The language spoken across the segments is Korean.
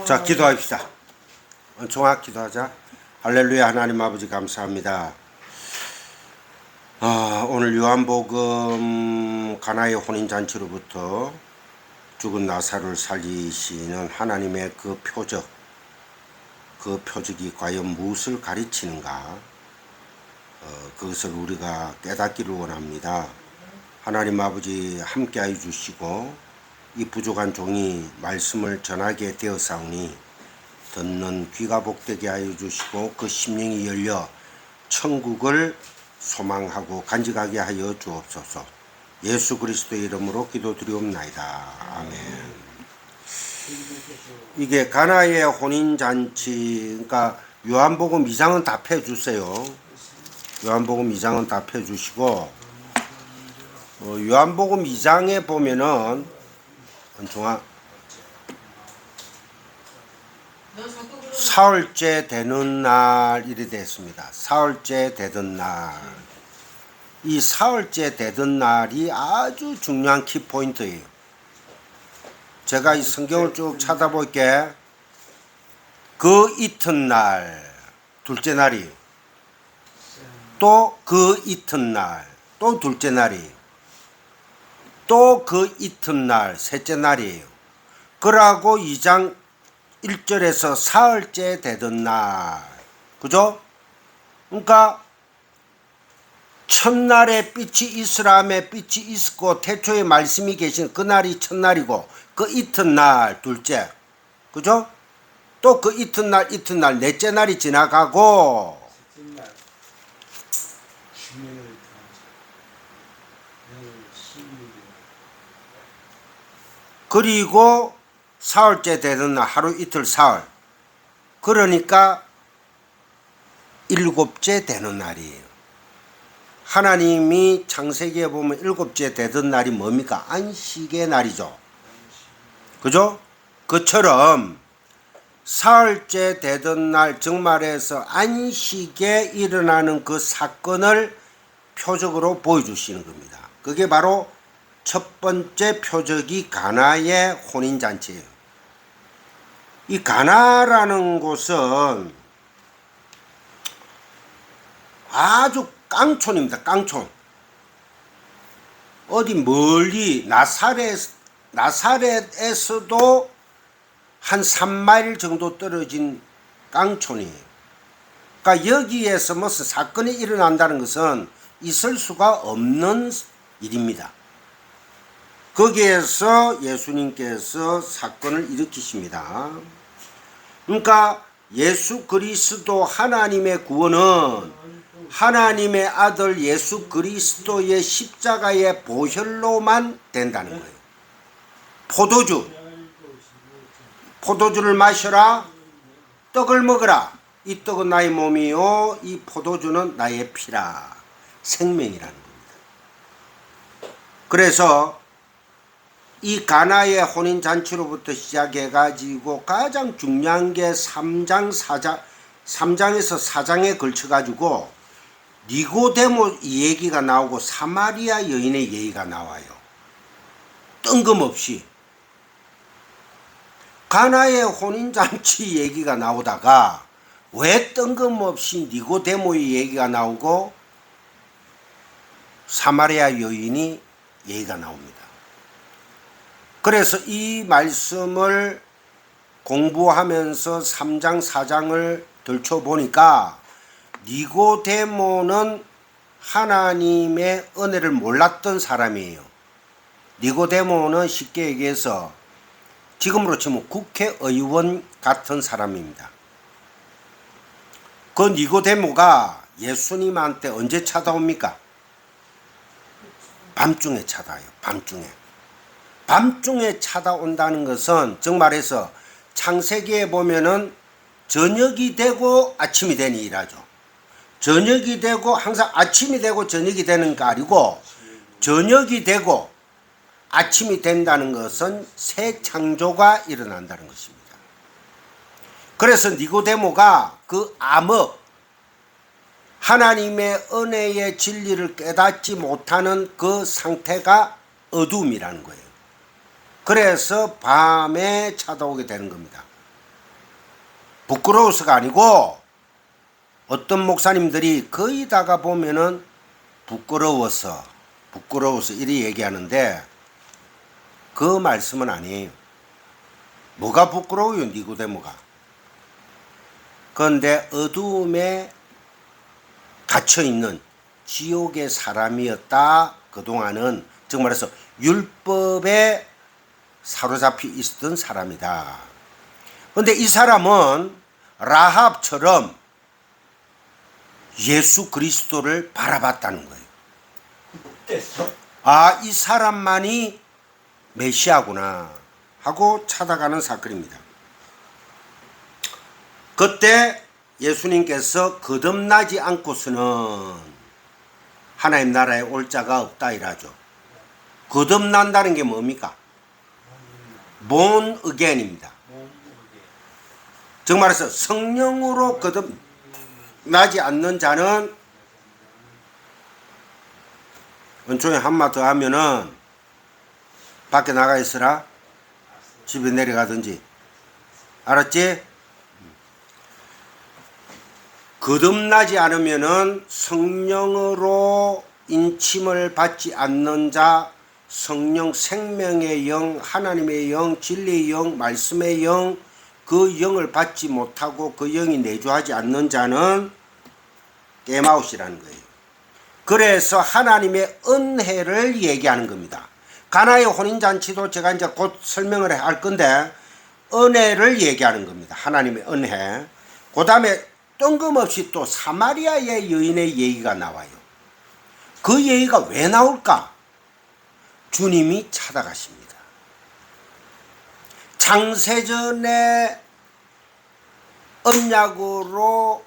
자, 기도합시다. 종합 기도하자. 할렐루야. 하나님 아버지 감사합니다. 오늘 요한복음 가나의 혼인잔치로부터 죽은 나사로를 살리시는 하나님의 그 표적이 과연 무엇을 가르치는가, 그것을 우리가 깨닫기를 원합니다. 하나님 아버지 함께하여 주시고 이 부족한 종이 말씀을 전하게 되었사오니 듣는 귀가 복되게 하여 주시고 그 심령이 열려 천국을 소망하고 간직하게 하여 주옵소서. 예수 그리스도의 이름으로 기도드리옵나이다. 아멘. 이게 가나의 혼인잔치, 그러니까 요한복음 2장은 답해 주세요. 요한복음 2장은 답해 주시고, 요한복음 2장에 보면은 사흘째 되는 날 이래 됐습니다. 사흘째 되던 날. 이 사흘째 되던 날이 아주 중요한 키포인트예요. 제가 이 성경을 쭉 찾아볼게. 그 이튿날, 둘째 날이, 또 그 이튿날, 또 둘째 날이, 또 그 이튿날, 셋째 날이에요. 그러고 2장 1절에서 사흘째 되던 날, 그죠? 그러니까 첫날에 빛이 이스라함에 빛이 있었고 태초에 말씀이 계신 그날이 첫날이고 그 이튿날 둘째, 그죠? 또 그 이튿날 넷째 날이 지나가고 그리고 사흘째 되던 날 하루 이틀 사흘, 그러니까 일곱째 되는 날이에요. 하나님이 창세기에 보면 일곱째 되던 날이 뭡니까? 안식의 날이죠. 그죠? 그처럼 사흘째 되던 날, 정말에서 안식에 일어나는 그 사건을 표적으로 보여주시는 겁니다. 그게 바로 첫 번째 표적이 가나의 혼인잔치예요. 이 가나라는 곳은 아주 깡촌입니다. 깡촌. 어디 멀리 나사렛에서도 한 3마일 정도 떨어진 깡촌이에요. 그러니까 여기에서 무슨 사건이 일어난다는 것은 있을 수가 없는 일입니다. 거기에서 예수님께서 사건을 일으키십니다. 그러니까 예수 그리스도 하나님의 구원은 하나님의 아들 예수 그리스도의 십자가의 보혈로만 된다는 거예요. 포도주를 마셔라, 떡을 먹어라. 이 떡은 나의 몸이요, 이 포도주는 나의 피라. 생명이라는 겁니다. 그래서 이 가나의 혼인잔치로부터 시작해가지고 가장 중요한 게 3장에서 4장에 걸쳐가지고 니고데모 얘기가 나오고 사마리아 여인의 얘기가 나와요. 뜬금없이. 가나의 혼인잔치 얘기가 나오다가 왜 뜬금없이 니고데모의 얘기가 나오고 사마리아 여인이 얘기가 나옵니다. 그래서 이 말씀을 공부하면서 3장 4장을 들춰보니까 니고데모는 하나님의 은혜를 몰랐던 사람이에요. 니고데모는 쉽게 얘기해서 지금으로 치면 국회의원 같은 사람입니다. 그 니고데모가 예수님한테 언제 찾아옵니까? 밤중에 찾아와요. 밤중에 찾아온다는 것은 정말해서 창세기에 보면은 저녁이 되고 아침이 되니 일하죠. 저녁이 되고 항상 아침이 되고 저녁이 되는 거 아니고 저녁이 되고 아침이 된다는 것은 새 창조가 일어난다는 것입니다. 그래서 니고데모가 그 암흑, 하나님의 은혜의 진리를 깨닫지 못하는 그 상태가 어두움이라는 거예요. 그래서 밤에 찾아오게 되는 겁니다. 부끄러워서가 아니고 어떤 목사님들이 거의 다가 보면은 부끄러워서 이리 얘기하는데 그 말씀은 아니에요. 뭐가 부끄러워요, 니고데모가. 그런데 어두움에 갇혀있는 지옥의 사람이었다. 그동안은 즉 말해서 율법에 사로잡혀 있었던 사람이다. 그런데 이 사람은 라합처럼 예수 그리스도를 바라봤다는 거예요. 아, 이 사람만이 메시아구나 하고 찾아가는 사건입니다. 그때 예수님께서 거듭나지 않고서는 하나님 나라에 올 자가 없다 이라죠. 거듭난다는 게 뭡니까? born again입니다. 즉 말해서 성령으로 거듭나지 않는 자는 은총에 한마 더 하면은 밖에 나가 있으라, 집에 내려가든지. 알았지? 거듭나지 않으면은 성령으로 인침을 받지 않는 자, 성령 생명의 영, 하나님의 영, 진리의 영, 말씀의 영, 그 영을 받지 못하고 그 영이 내주하지 않는 자는 게임아웃이라는 거예요. 그래서 하나님의 은혜를 얘기하는 겁니다. 가나의 혼인잔치도 제가 이제 곧 설명을 할 건데 은혜를 얘기하는 겁니다. 하나님의 은혜. 그 다음에 뜬금없이 또 사마리아의 여인의 얘기가 나와요. 그 얘기가 왜 나올까? 주님이 찾아가십니다. 창세전에 언약으로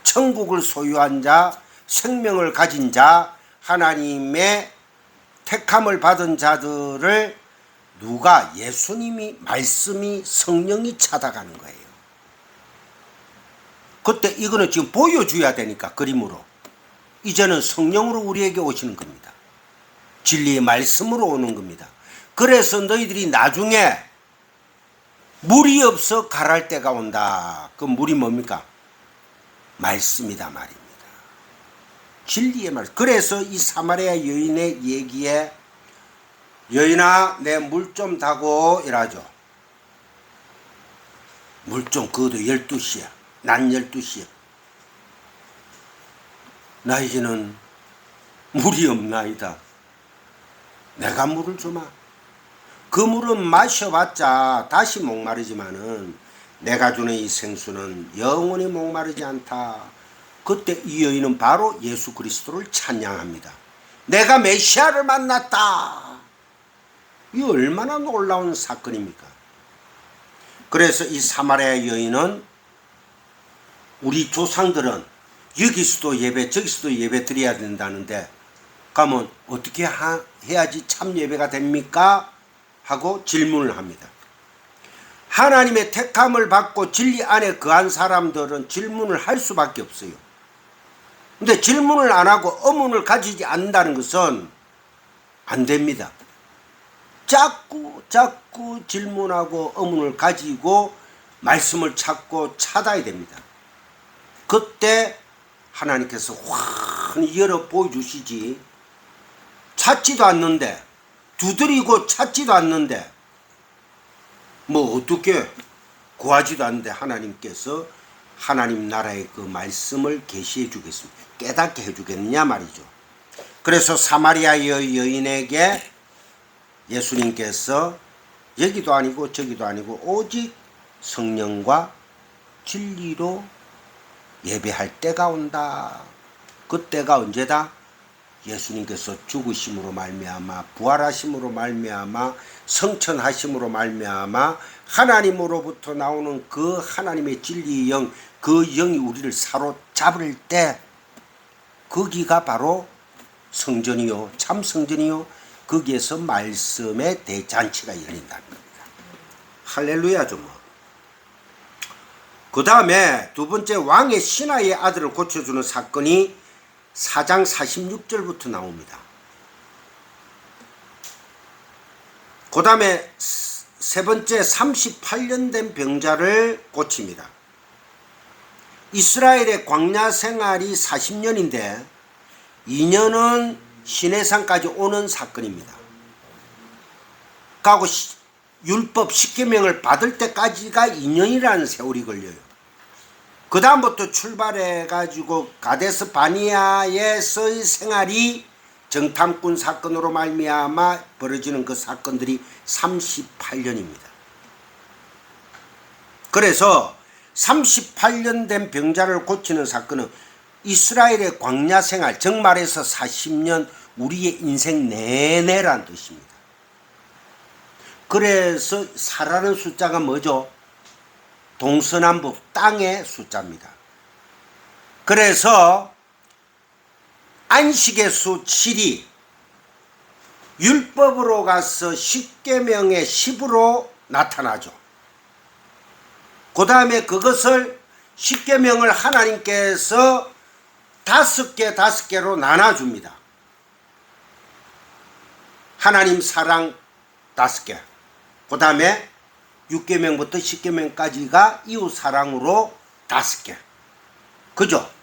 천국을 소유한 자, 생명을 가진 자, 하나님의 택함을 받은 자들을 누가? 예수님이, 말씀이, 성령이 찾아가는 거예요. 그때 이거는 지금 보여줘야 되니까 그림으로. 이제는 성령으로 우리에게 오시는 겁니다. 진리의 말씀으로 오는 겁니다. 그래서 너희들이 나중에 물이 없어 갈할 때가 온다. 그 물이 뭡니까? 말씀이다 말입니다. 진리의 말씀. 그래서 이 사마리아 여인의 얘기에 여인아 내 물 좀 다고 이라죠. 물 좀 그어도 12시야. 낮 12시야. 나 이제는 물이 없나이다. 내가 물을 주마. 그 물은 마셔봤자 다시 목마르지만은 내가 주는 이 생수는 영원히 목마르지 않다. 그때 이 여인은 바로 예수 그리스도를 찬양합니다. 내가 메시아를 만났다. 이 얼마나 놀라운 사건입니까? 그래서 이 사마리아 여인은 우리 조상들은 여기서도 예배 저기서도 예배 드려야 된다는데 가면 어떻게 해야지 참 예배가 됩니까? 하고 질문을 합니다. 하나님의 택함을 받고 진리 안에 거한 사람들은 질문을 할 수밖에 없어요. 근데 질문을 안 하고 의문을 가지지 않는다는 것은 안 됩니다. 자꾸 질문하고 의문을 가지고 말씀을 찾고 찾아야 됩니다. 그때 하나님께서 환히 열어 보여주시지. 찾지도 않는데, 두드리고 찾지도 않는데, 뭐 어떻게 구하지도 않는데 하나님께서 하나님 나라의 그 말씀을 계시해 주겠습니다. 깨닫게 해 주겠느냐 말이죠. 그래서 사마리아 여인에게 예수님께서 여기도 아니고 저기도 아니고 오직 성령과 진리로 예배할 때가 온다. 그때가 언제다? 예수님께서 죽으심으로 말미암아 부활하심으로 말미암아 성천하심으로 말미암아 하나님으로부터 나오는 그 하나님의 진리의 영, 그 영이 우리를 사로잡을 때 거기가 바로 성전이요 참 성전이요 거기에서 말씀의 대잔치가 열린다는 겁니다. 할렐루야죠 뭐. 그 다음에 두 번째 왕의 신하의 아들을 고쳐주는 사건이 4장 46절부터 나옵니다. 그 다음에 세 번째 38년 된 병자를 고칩니다. 이스라엘의 광야 생활이 40년인데 2년은 시내산까지 오는 사건입니다. 그리고 율법 10계명을 받을 때까지가 2년이라는 세월이 걸려요. 그 다음부터 출발해 가지고 가데스 바니아에서의 생활이 정탐꾼 사건으로 말미암아 벌어지는 그 사건들이 38년입니다. 그래서 38년 된 병자를 고치는 사건은 이스라엘의 광야 생활, 정말에서 40년 우리의 인생 내내란 뜻입니다. 그래서 사라는 숫자가 뭐죠? 동서남북 땅의 숫자입니다. 그래서 안식의 수 7이 율법으로 가서 10계명의 10으로 나타나죠. 그 다음에 그것을 10계명을 하나님께서 5개로 나눠줍니다. 하나님 사랑 5개. 그 다음에 6계명부터 10계명까지가 이웃 사랑으로 5개. 그죠?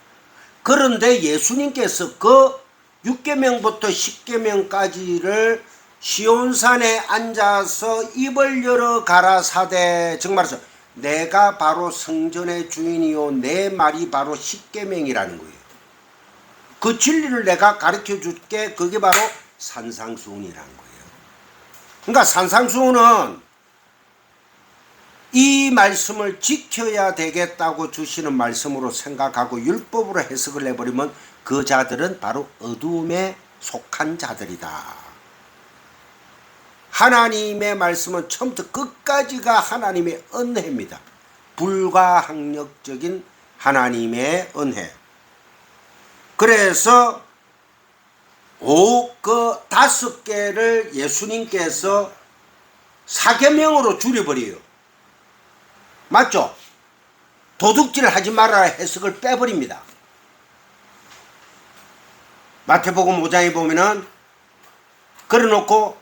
그런데 예수님께서 그 6계명부터 10계명까지를 시온산에 앉아서 입을 열어 가라사대, 정말로 내가 바로 성전의 주인이요 내 말이 바로 10계명이라는 거예요. 그 진리를 내가 가르쳐 줄게. 그게 바로 산상수훈이라는 거예요. 그러니까 산상수훈은 이 말씀을 지켜야 되겠다고 주시는 말씀으로 생각하고 율법으로 해석을 해버리면 그 자들은 바로 어두움에 속한 자들이다. 하나님의 말씀은 처음부터 끝까지가 하나님의 은혜입니다. 불가항력적인 하나님의 은혜. 그래서 그 5개를 예수님께서 사계명으로 줄여버려요. 맞죠? 도둑질 하지 말아라 해석을 빼버립니다. 마태복음 5장에 보면은 그래놓고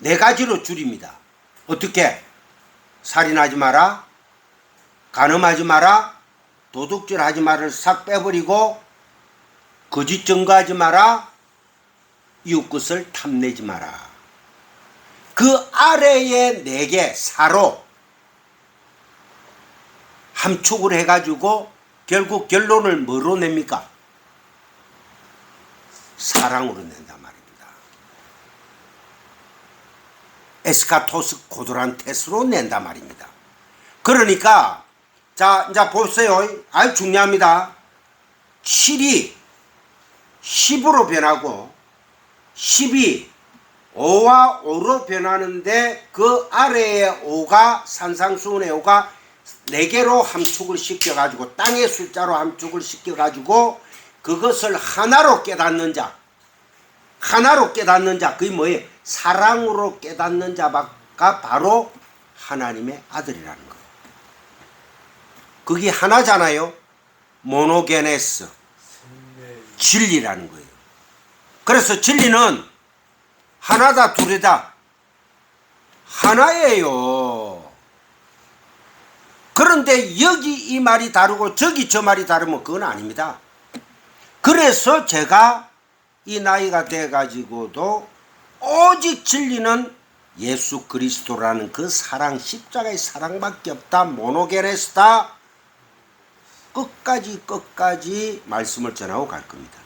4가지로 줄입니다. 어떻게? 살인하지 마라, 간음하지 마라, 도둑질 하지 마라를 싹 빼버리고 거짓 증거하지 마라, 이웃 것을 탐내지 마라. 그 아래에 4개 사로 함축을 해가지고 결국 결론을 뭐로 냅니까? 사랑으로 낸단 말입니다. 에스카토스 고도란테스로 낸단 말입니다. 그러니까 자 이제 보세요. 아주 중요합니다. 7이 10으로 변하고 10이 5와 5로 변하는데 그 아래에 5가 산상수훈의 5가 4개로 함축을 시켜가지고 땅의 숫자로 함축을 시켜가지고 그것을 하나로 깨닫는 자, 하나로 깨닫는 자, 그게 뭐예요? 사랑으로 깨닫는 자가 바로 하나님의 아들이라는 거예요. 그게 하나잖아요. 모노게네스, 진리라는 거예요. 그래서 진리는 하나다 둘이다 하나예요. 그런데 여기 이 말이 다르고 저기 저 말이 다르면 그건 아닙니다. 그래서 제가 이 나이가 돼 가지고도 오직 진리는 예수 그리스도라는 그 사랑, 십자가의 사랑밖에 없다. 모노게네스다. 끝까지 말씀을 전하고 갈 겁니다.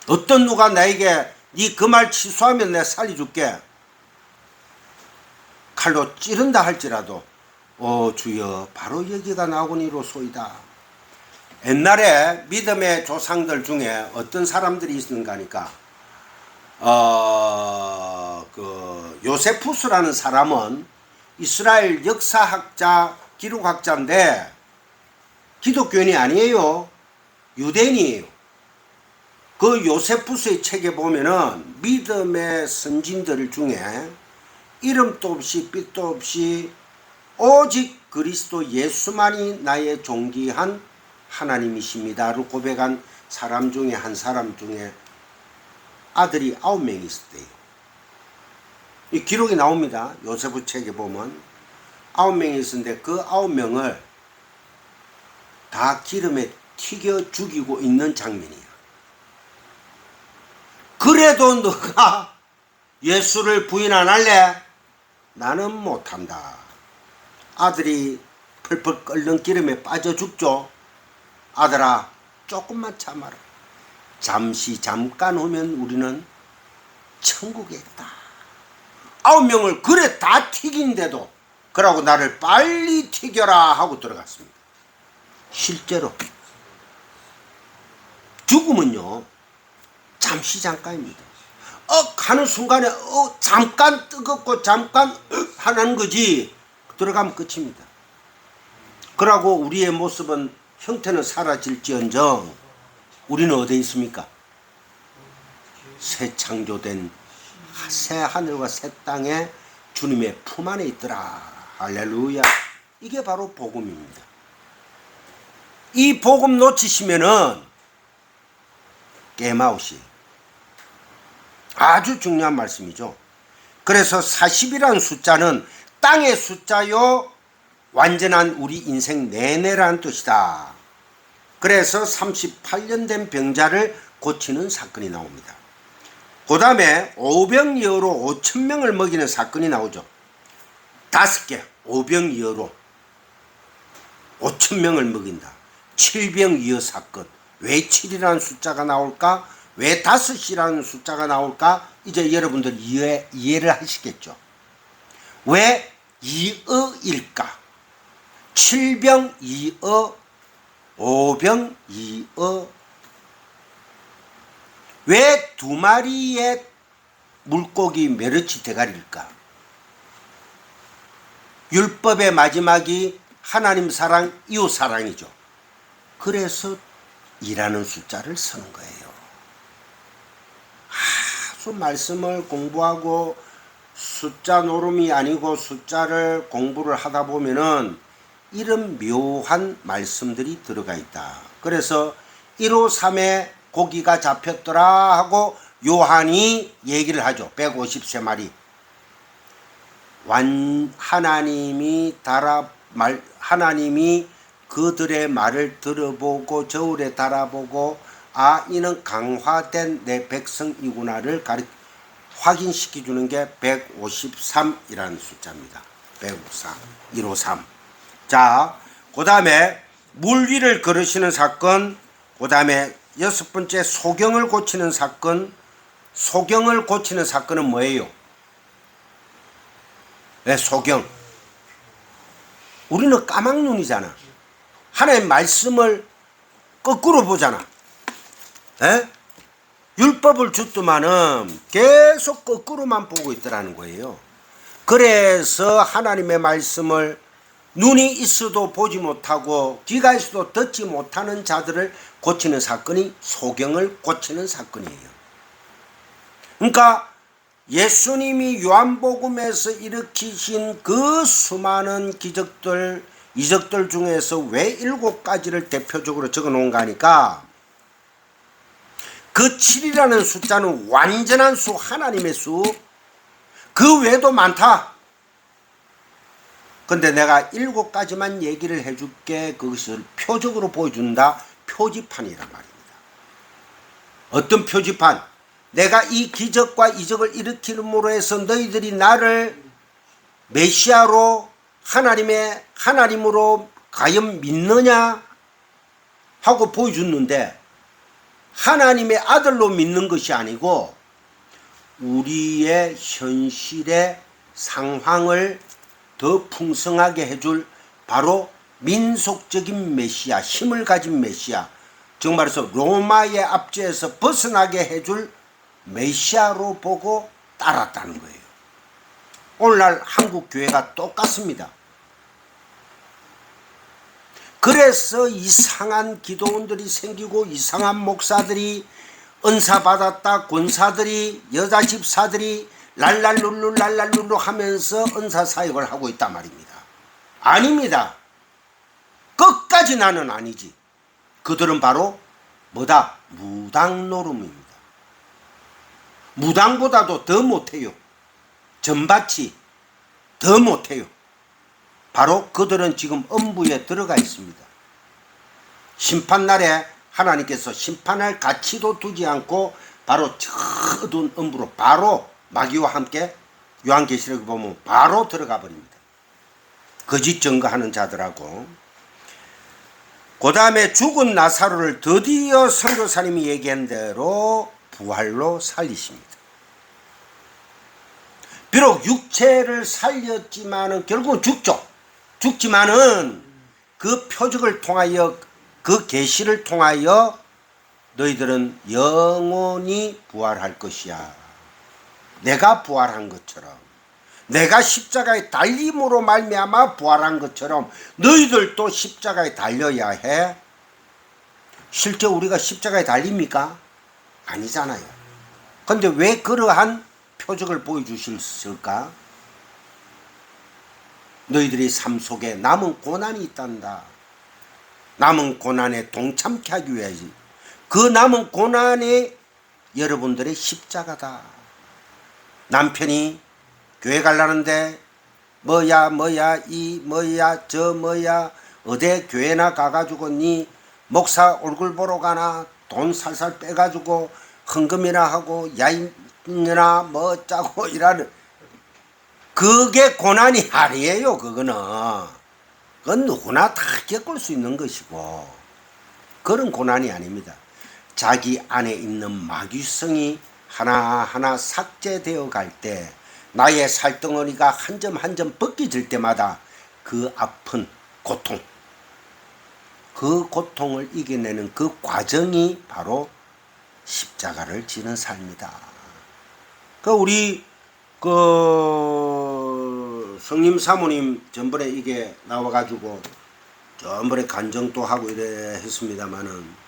어떤 누가 나에게 니 그 말 취소하면 내가 살려줄게, 칼로 찌른다 할지라도 주여 바로 여기가 나오거니로소이다. 옛날에 믿음의 조상들 중에 어떤 사람들이 있는가 하니까 그 요세푸스라는 사람은 이스라엘 역사학자, 기록학자인데 기독교인이 아니에요. 유대인이에요. 그 요세푸스의 책에 보면은 믿음의 선진들 중에 이름도 없이 빛도 없이 오직 그리스도 예수만이 나의 존귀한 하나님이십니다를 고백한 사람 중에 한 사람 중에 아들이 9명이 있었대요. 이 기록이 나옵니다. 요세프 책에 보면 9명이 있었는데 그 9명을 다 기름에 튀겨 죽이고 있는 장면이야. 그래도 너가 예수를 부인 안 할래? 나는 못한다. 아들이 펄펄 끓는 기름에 빠져 죽죠. 아들아, 조금만 참아라. 잠깐 후면 우리는 천국에 있다. 9명을 그래 다 튀긴데도 그러고 나를 빨리 튀겨라 하고 들어갔습니다. 실제로 죽음은요 잠깐입니다. 하는 순간에 잠깐 뜨겁고 잠깐 하는 거지 들어가면 끝입니다. 그러고 우리의 모습은 형태는 사라질지언정 우리는 어디에 있습니까? 새 창조된 새 하늘과 새 땅에 주님의 품 안에 있더라. 할렐루야. 이게 바로 복음입니다. 이 복음 놓치시면은 게임아웃이 아주 중요한 말씀이죠. 그래서 40이라는 숫자는 땅의 숫자요 완전한 우리 인생 내내라는 뜻이다. 그래서 38년 된 병자를 고치는 사건이 나옵니다. 그 다음에 오병이어로 5,000명을 먹이는 사건이 나오죠. 5개 오병이어로 5,000명을 먹인다. 7병이어 사건. 왜 7이라는 숫자가 나올까? 왜 5이라는 숫자가 나올까? 이제 여러분들 이해를 하시겠죠. 왜 2어일까? 7병2어 5병2어 왜 2마리의 물고기 메르치 대가리일까? 율법의 마지막이 하나님 사랑, 이웃 사랑이죠. 그래서 2라는 숫자를 쓰는 거예요. 아주 말씀을 공부하고 숫자 노름이 아니고 숫자를 공부를 하다 보면은 이런 묘한 말씀들이 들어가 있다. 그래서 153에 고기가 잡혔더라 하고 요한이 얘기를 하죠. 153마리. 하나님이 그들의 말을 들어보고 저울에 달아보고 이는 강화된 내 백성이구나를 확인시켜 주는 게 153이라는 숫자입니다. 153, 153. 자, 그 다음에 물 위를 걸으시는 사건, 그 다음에 6번째 소경을 고치는 사건. 소경을 고치는 사건은 뭐예요? 네, 소경. 우리는 까막눈이잖아. 하나님의 말씀을 거꾸로 보잖아. 에? 율법을 줬더만은 계속 거꾸로만 보고 있더라는 거예요. 그래서 하나님의 말씀을 눈이 있어도 보지 못하고 귀가 있어도 듣지 못하는 자들을 고치는 사건이 소경을 고치는 사건이에요. 그러니까 예수님이 요한복음에서 일으키신 그 수많은 기적들, 이적들 중에서 왜 7가지를 대표적으로 적어 놓은가 하니까 그 7이라는 숫자는 완전한 수, 하나님의 수, 그 외에도 많다. 근데 내가 7가지만 얘기를 해줄게. 그것을 표적으로 보여준다. 표지판이란 말입니다. 어떤 표지판? 내가 이 기적과 이적을 일으키므로 해서 너희들이 나를 메시아로 하나님으로 과연 믿느냐 하고 보여줬는데 하나님의 아들로 믿는 것이 아니고 우리의 현실의 상황을 더 풍성하게 해줄 바로 민속적인 메시아, 힘을 가진 메시아, 즉 말해서 로마의 압제에서 벗어나게 해줄 메시아로 보고 따랐다는 거예요. 오늘날 한국 교회가 똑같습니다. 그래서 이상한 기도원들이 생기고 이상한 목사들이 은사 받았다 권사들이 여자 집사들이 랄랄룰루 하면서 은사 사역을 하고 있단 말입니다. 아닙니다. 끝까지 나는 아니지. 그들은 바로 뭐다? 무당 노름입니다. 무당보다도 더 못해요. 전밭이 더 못해요. 바로 그들은 지금 엄부에 들어가 있습니다. 심판날에 하나님께서 심판할 가치도 두지 않고 바로 저 어두운 엄부로 바로 마귀와 함께 요한계시록에 보면 바로 들어가 버립니다. 거짓 증거하는 자들하고. 그 다음에 죽은 나사로를 드디어 선교사님이 얘기한 대로 부활로 살리십니다. 비록 육체를 살렸지만은 결국은 죽죠. 죽지만은 그 표적을 통하여 그 계시를 통하여 너희들은 영원히 부활할 것이야. 내가 부활한 것처럼, 내가 십자가에 달림으로 말미암아 부활한 것처럼 너희들도 십자가에 달려야 해. 실제 우리가 십자가에 달립니까? 아니잖아요. 근데 왜 그러한 표적을 보여주셨을까? 너희들의 삶 속에 남은 고난이 있단다. 남은 고난에 동참케 하기 위해야지. 그 남은 고난이 여러분들의 십자가다. 남편이 교회 가려는데 뭐야 이 뭐야 저 뭐야 어디 교회나 가가지고 니 목사 얼굴 보러 가나 돈 살살 빼가지고 헌금이나 하고 야인이나 뭐 어쩌고 이라는 그게 고난이 아니에요. 그건 누구나 다 겪을 수 있는 것이고 그런 고난이 아닙니다. 자기 안에 있는 마귀성이 하나하나 삭제되어 갈 때 나의 살덩어리가 한 점 한 점 벗겨질 때마다 그 아픈 고통, 그 고통을 이겨내는 그 과정이 바로 십자가를 지는 삶이다. 우리 성님 사모님 전번에 이게 나와가지고 전번에 간정도 하고 이래 했습니다마는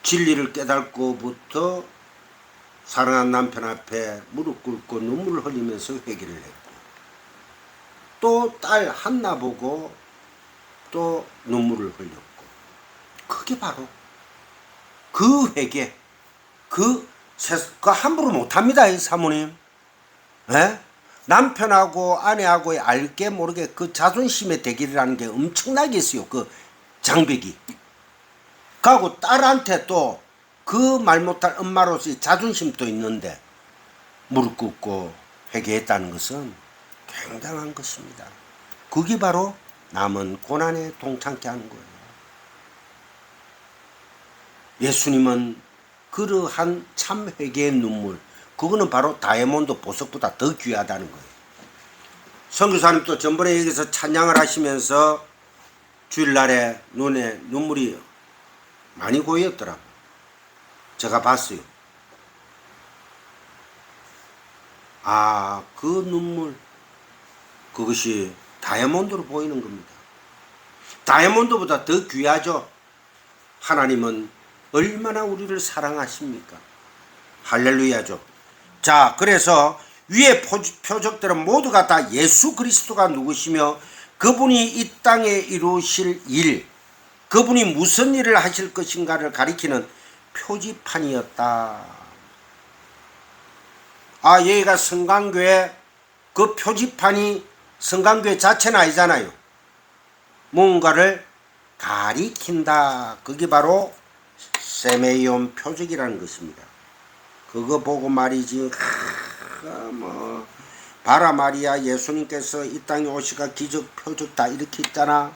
진리를 깨닫고부터 사랑한 남편 앞에 무릎 꿇고 눈물을 흘리면서 회개를 했고 또 딸 한나 보고 또 눈물을 흘렸고 그게 바로 그 회개 그 함부로 못합니다. 이 사모님. 네? 남편하고 아내하고의 알게 모르게 그 자존심의 대결이라는 게 엄청나게 있어요. 그 장벽이. 그리고 딸한테 또 그 말 못할 엄마로서의 자존심도 있는데 무릎 꿇고 회개했다는 것은 굉장한 것입니다. 그게 바로 남은 고난에 동참케 하는 거예요. 예수님은 그러한 참 회개의 눈물, 그거는 바로 다이아몬드 보석보다 더 귀하다는 거예요. 선교사님도 전번에 여기서 찬양을 하시면서 주일날에 눈에 눈물이 많이 고였더라고요. 제가 봤어요. 그 눈물, 그것이 다이아몬드로 보이는 겁니다. 다이아몬드보다 더 귀하죠. 하나님은 얼마나 우리를 사랑하십니까? 할렐루야죠. 자, 그래서 위의 표적들은 모두가 다 예수 그리스도가 누구시며 그분이 이 땅에 이루실 일, 그분이 무슨 일을 하실 것인가를 가리키는 표지판이었다. 여기가 성강교회, 그 표지판이 성강교회 자체는 아니잖아요. 뭔가를 가리킨다. 그게 바로 세메이온 표적이라는 것입니다. 그거 보고 말이지, 봐라 말이야, 예수님께서 이 땅에 오시가 기적 표적 다 이렇게 있잖아.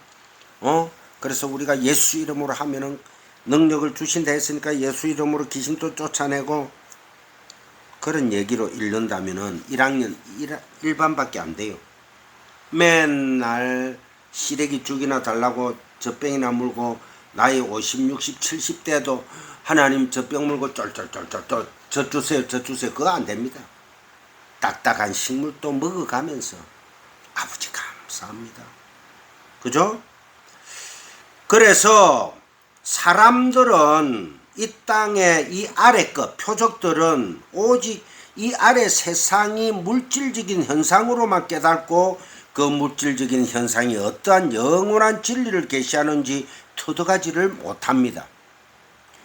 그래서 우리가 예수 이름으로 하면은 능력을 주신다 했으니까 예수 이름으로 귀신도 쫓아내고, 그런 얘기로 읽는다면은 1학년 1반밖에 안 돼요. 맨날 시래기 죽이나 달라고 젖병이나 물고 나이 50, 60, 70대도 하나님 젖병 물고 쫄쫄쫄쫄쫄 젖 주세요, 젖 주세요. 그거 안 됩니다. 딱딱한 식물도 먹어가면서 아버지 감사합니다. 그죠? 그래서 사람들은 이 땅의 이 아래 것 표적들은 오직 이 아래 세상이 물질적인 현상으로만 깨닫고 그 물질적인 현상이 어떠한 영원한 진리를 계시하는지 터득하지를 못합니다.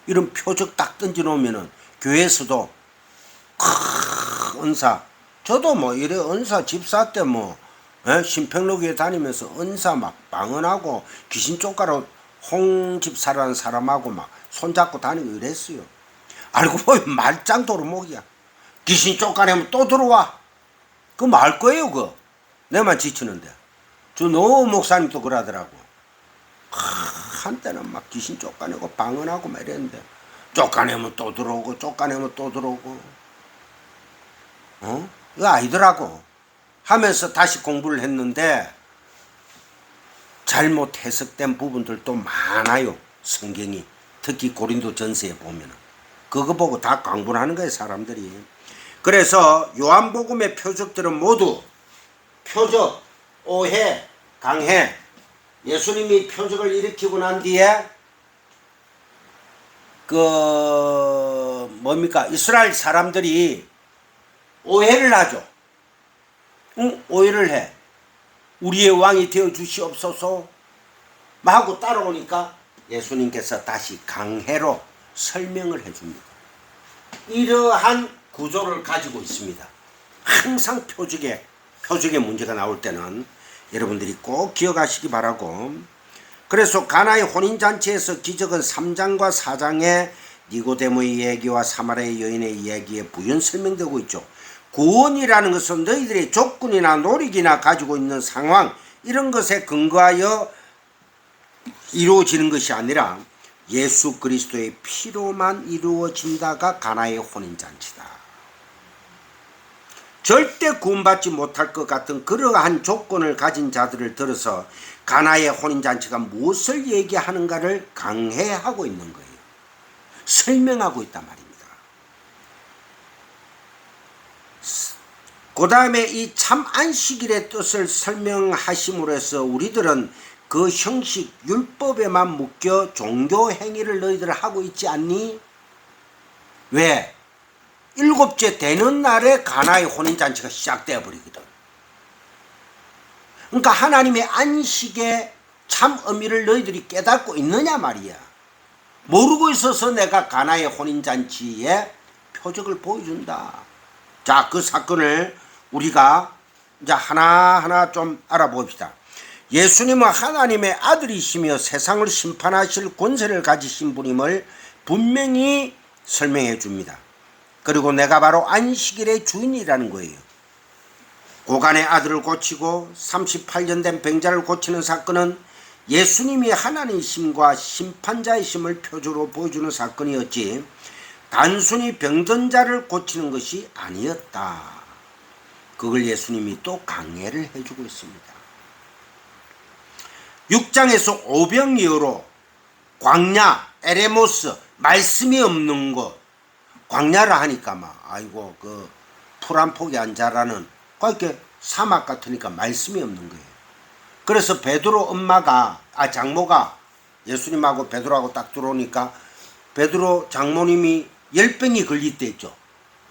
이런 표적 딱 던져 놓으면은 교회에서도 은사. 저도 뭐 이래 은사 집사 때 뭐 신평로교에 다니면서 은사 막 방언하고 귀신 쫓가로 홍집사라는 사람하고 막 손잡고 다니고 이랬어요. 알고 보면 말짱 도루묵이야. 귀신 쫓아내면 또 들어와. 그거 말 거예요, 그거. 내만 지치는데. 저 노 목사님도 그러더라고. 한때는 막 귀신 쫓아내고 방언하고 막 이랬는데, 쫓아내면 또 들어오고, 쫓아내면 또 들어오고. 이거 아니더라고. 하면서 다시 공부를 했는데, 잘못 해석된 부분들도 많아요. 성경이. 특히 고린도 전서에 보면은. 그거 보고 다 강분하는 거예요, 사람들이. 그래서 요한복음의 표적들은 모두 표적, 오해, 강해. 예수님이 표적을 일으키고 난 뒤에 이스라엘 사람들이 오해를 하죠. 오해를 해. 우리의 왕이 되어 주시옵소서 하고 따라오니까 예수님께서 다시 강해로 설명을 해줍니다. 이러한 구조를 가지고 있습니다. 항상 표적에 문제가 나올 때는 여러분들이 꼭 기억하시기 바라고. 그래서 가나의 혼인잔치에서 기적은 3장과 4장의 니고데모의 이야기와 사마리아 여인의 이야기에 부연 설명되고 있죠. 구원이라는 것은 너희들의 조건이나 노력이나 가지고 있는 상황 이런 것에 근거하여 이루어지는 것이 아니라 예수 그리스도의 피로만 이루어진다가 가나의 혼인잔치다. 절대 구원받지 못할 것 같은 그러한 조건을 가진 자들을 들어서 가나의 혼인잔치가 무엇을 얘기하는가를 강해하고 있는 거예요. 설명하고 있단 말입니다. 그 다음에 이 참 안식일의 뜻을 설명하심으로 해서 우리들은 그 형식 율법에만 묶여 종교 행위를 너희들 하고 있지 않니? 왜? 일곱째 되는 날에 가나의 혼인잔치가 시작되어 버리거든. 그러니까 하나님의 안식의 참 의미를 너희들이 깨닫고 있느냐 말이야. 모르고 있어서 내가 가나의 혼인잔치의 표적을 보여준다. 자, 그 사건을 우리가 이제 하나하나 좀 알아봅시다. 예수님은 하나님의 아들이시며 세상을 심판하실 권세를 가지신 분임을 분명히 설명해 줍니다. 그리고 내가 바로 안식일의 주인이라는 거예요. 고간의 아들을 고치고 38년 된 병자를 고치는 사건은 예수님이 하나님이심과 심판자이심을 표적으로 보여주는 사건이었지 단순히 병든 자를 고치는 것이 아니었다. 그걸 예수님이 또 강해를 해주고 있습니다. 6장에서 오병이어로 광야, 에레모스, 말씀이 없는 곳, 광야를 하니까 막 아이고 그 풀 한 폭이 안 자라는 그렇게 사막 같으니까 말씀이 없는 거예요. 그래서 베드로 장모가 예수님하고 베드로하고 딱 들어오니까 베드로 장모님이 열병이 걸릴 때 있죠.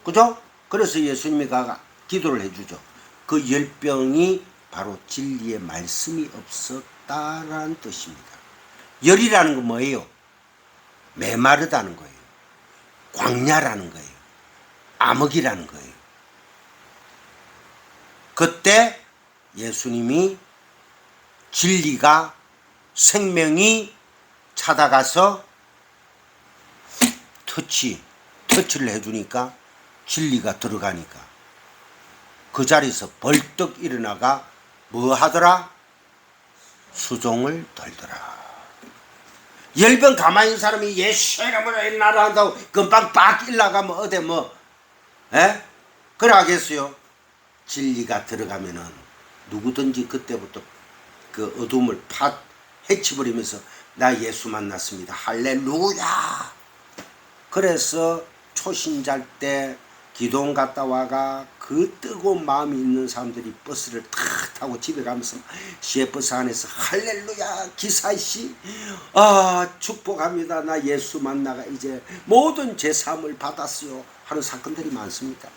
그죠? 그래서 예수님이 기도를 해주죠. 그 열병이 바로 진리의 말씀이 없었다라는 뜻입니다. 열이라는 건 뭐예요? 메마르다는 거예요. 광야라는 거예요. 암흑이라는 거예요. 그때 예수님이 진리가 생명이 찾아가서 터치를 해주니까 진리가 들어가니까 그 자리에서 벌떡 일어나가 뭐 하더라? 수종을 떨더라. 열병 가만히 있는 사람이 예수 이름으로 나라 한다고 금방 빡 일나가면 어디 그래 하겠어요? 진리가 들어가면은 누구든지 그때부터 그 어둠을 팍 해치버리면서 나 예수 만났습니다. 할렐루야. 그래서 초신잘 때 기도원 갔다 와가 그 뜨거운 마음이 있는 사람들이 버스를 탁 타고 집에 가면서 시외버스 안에서 할렐루야 기사씨 축복합니다. 나 예수 만나가 이제 모든 제 사함을 받았어요 하는 사건들이 많습니다.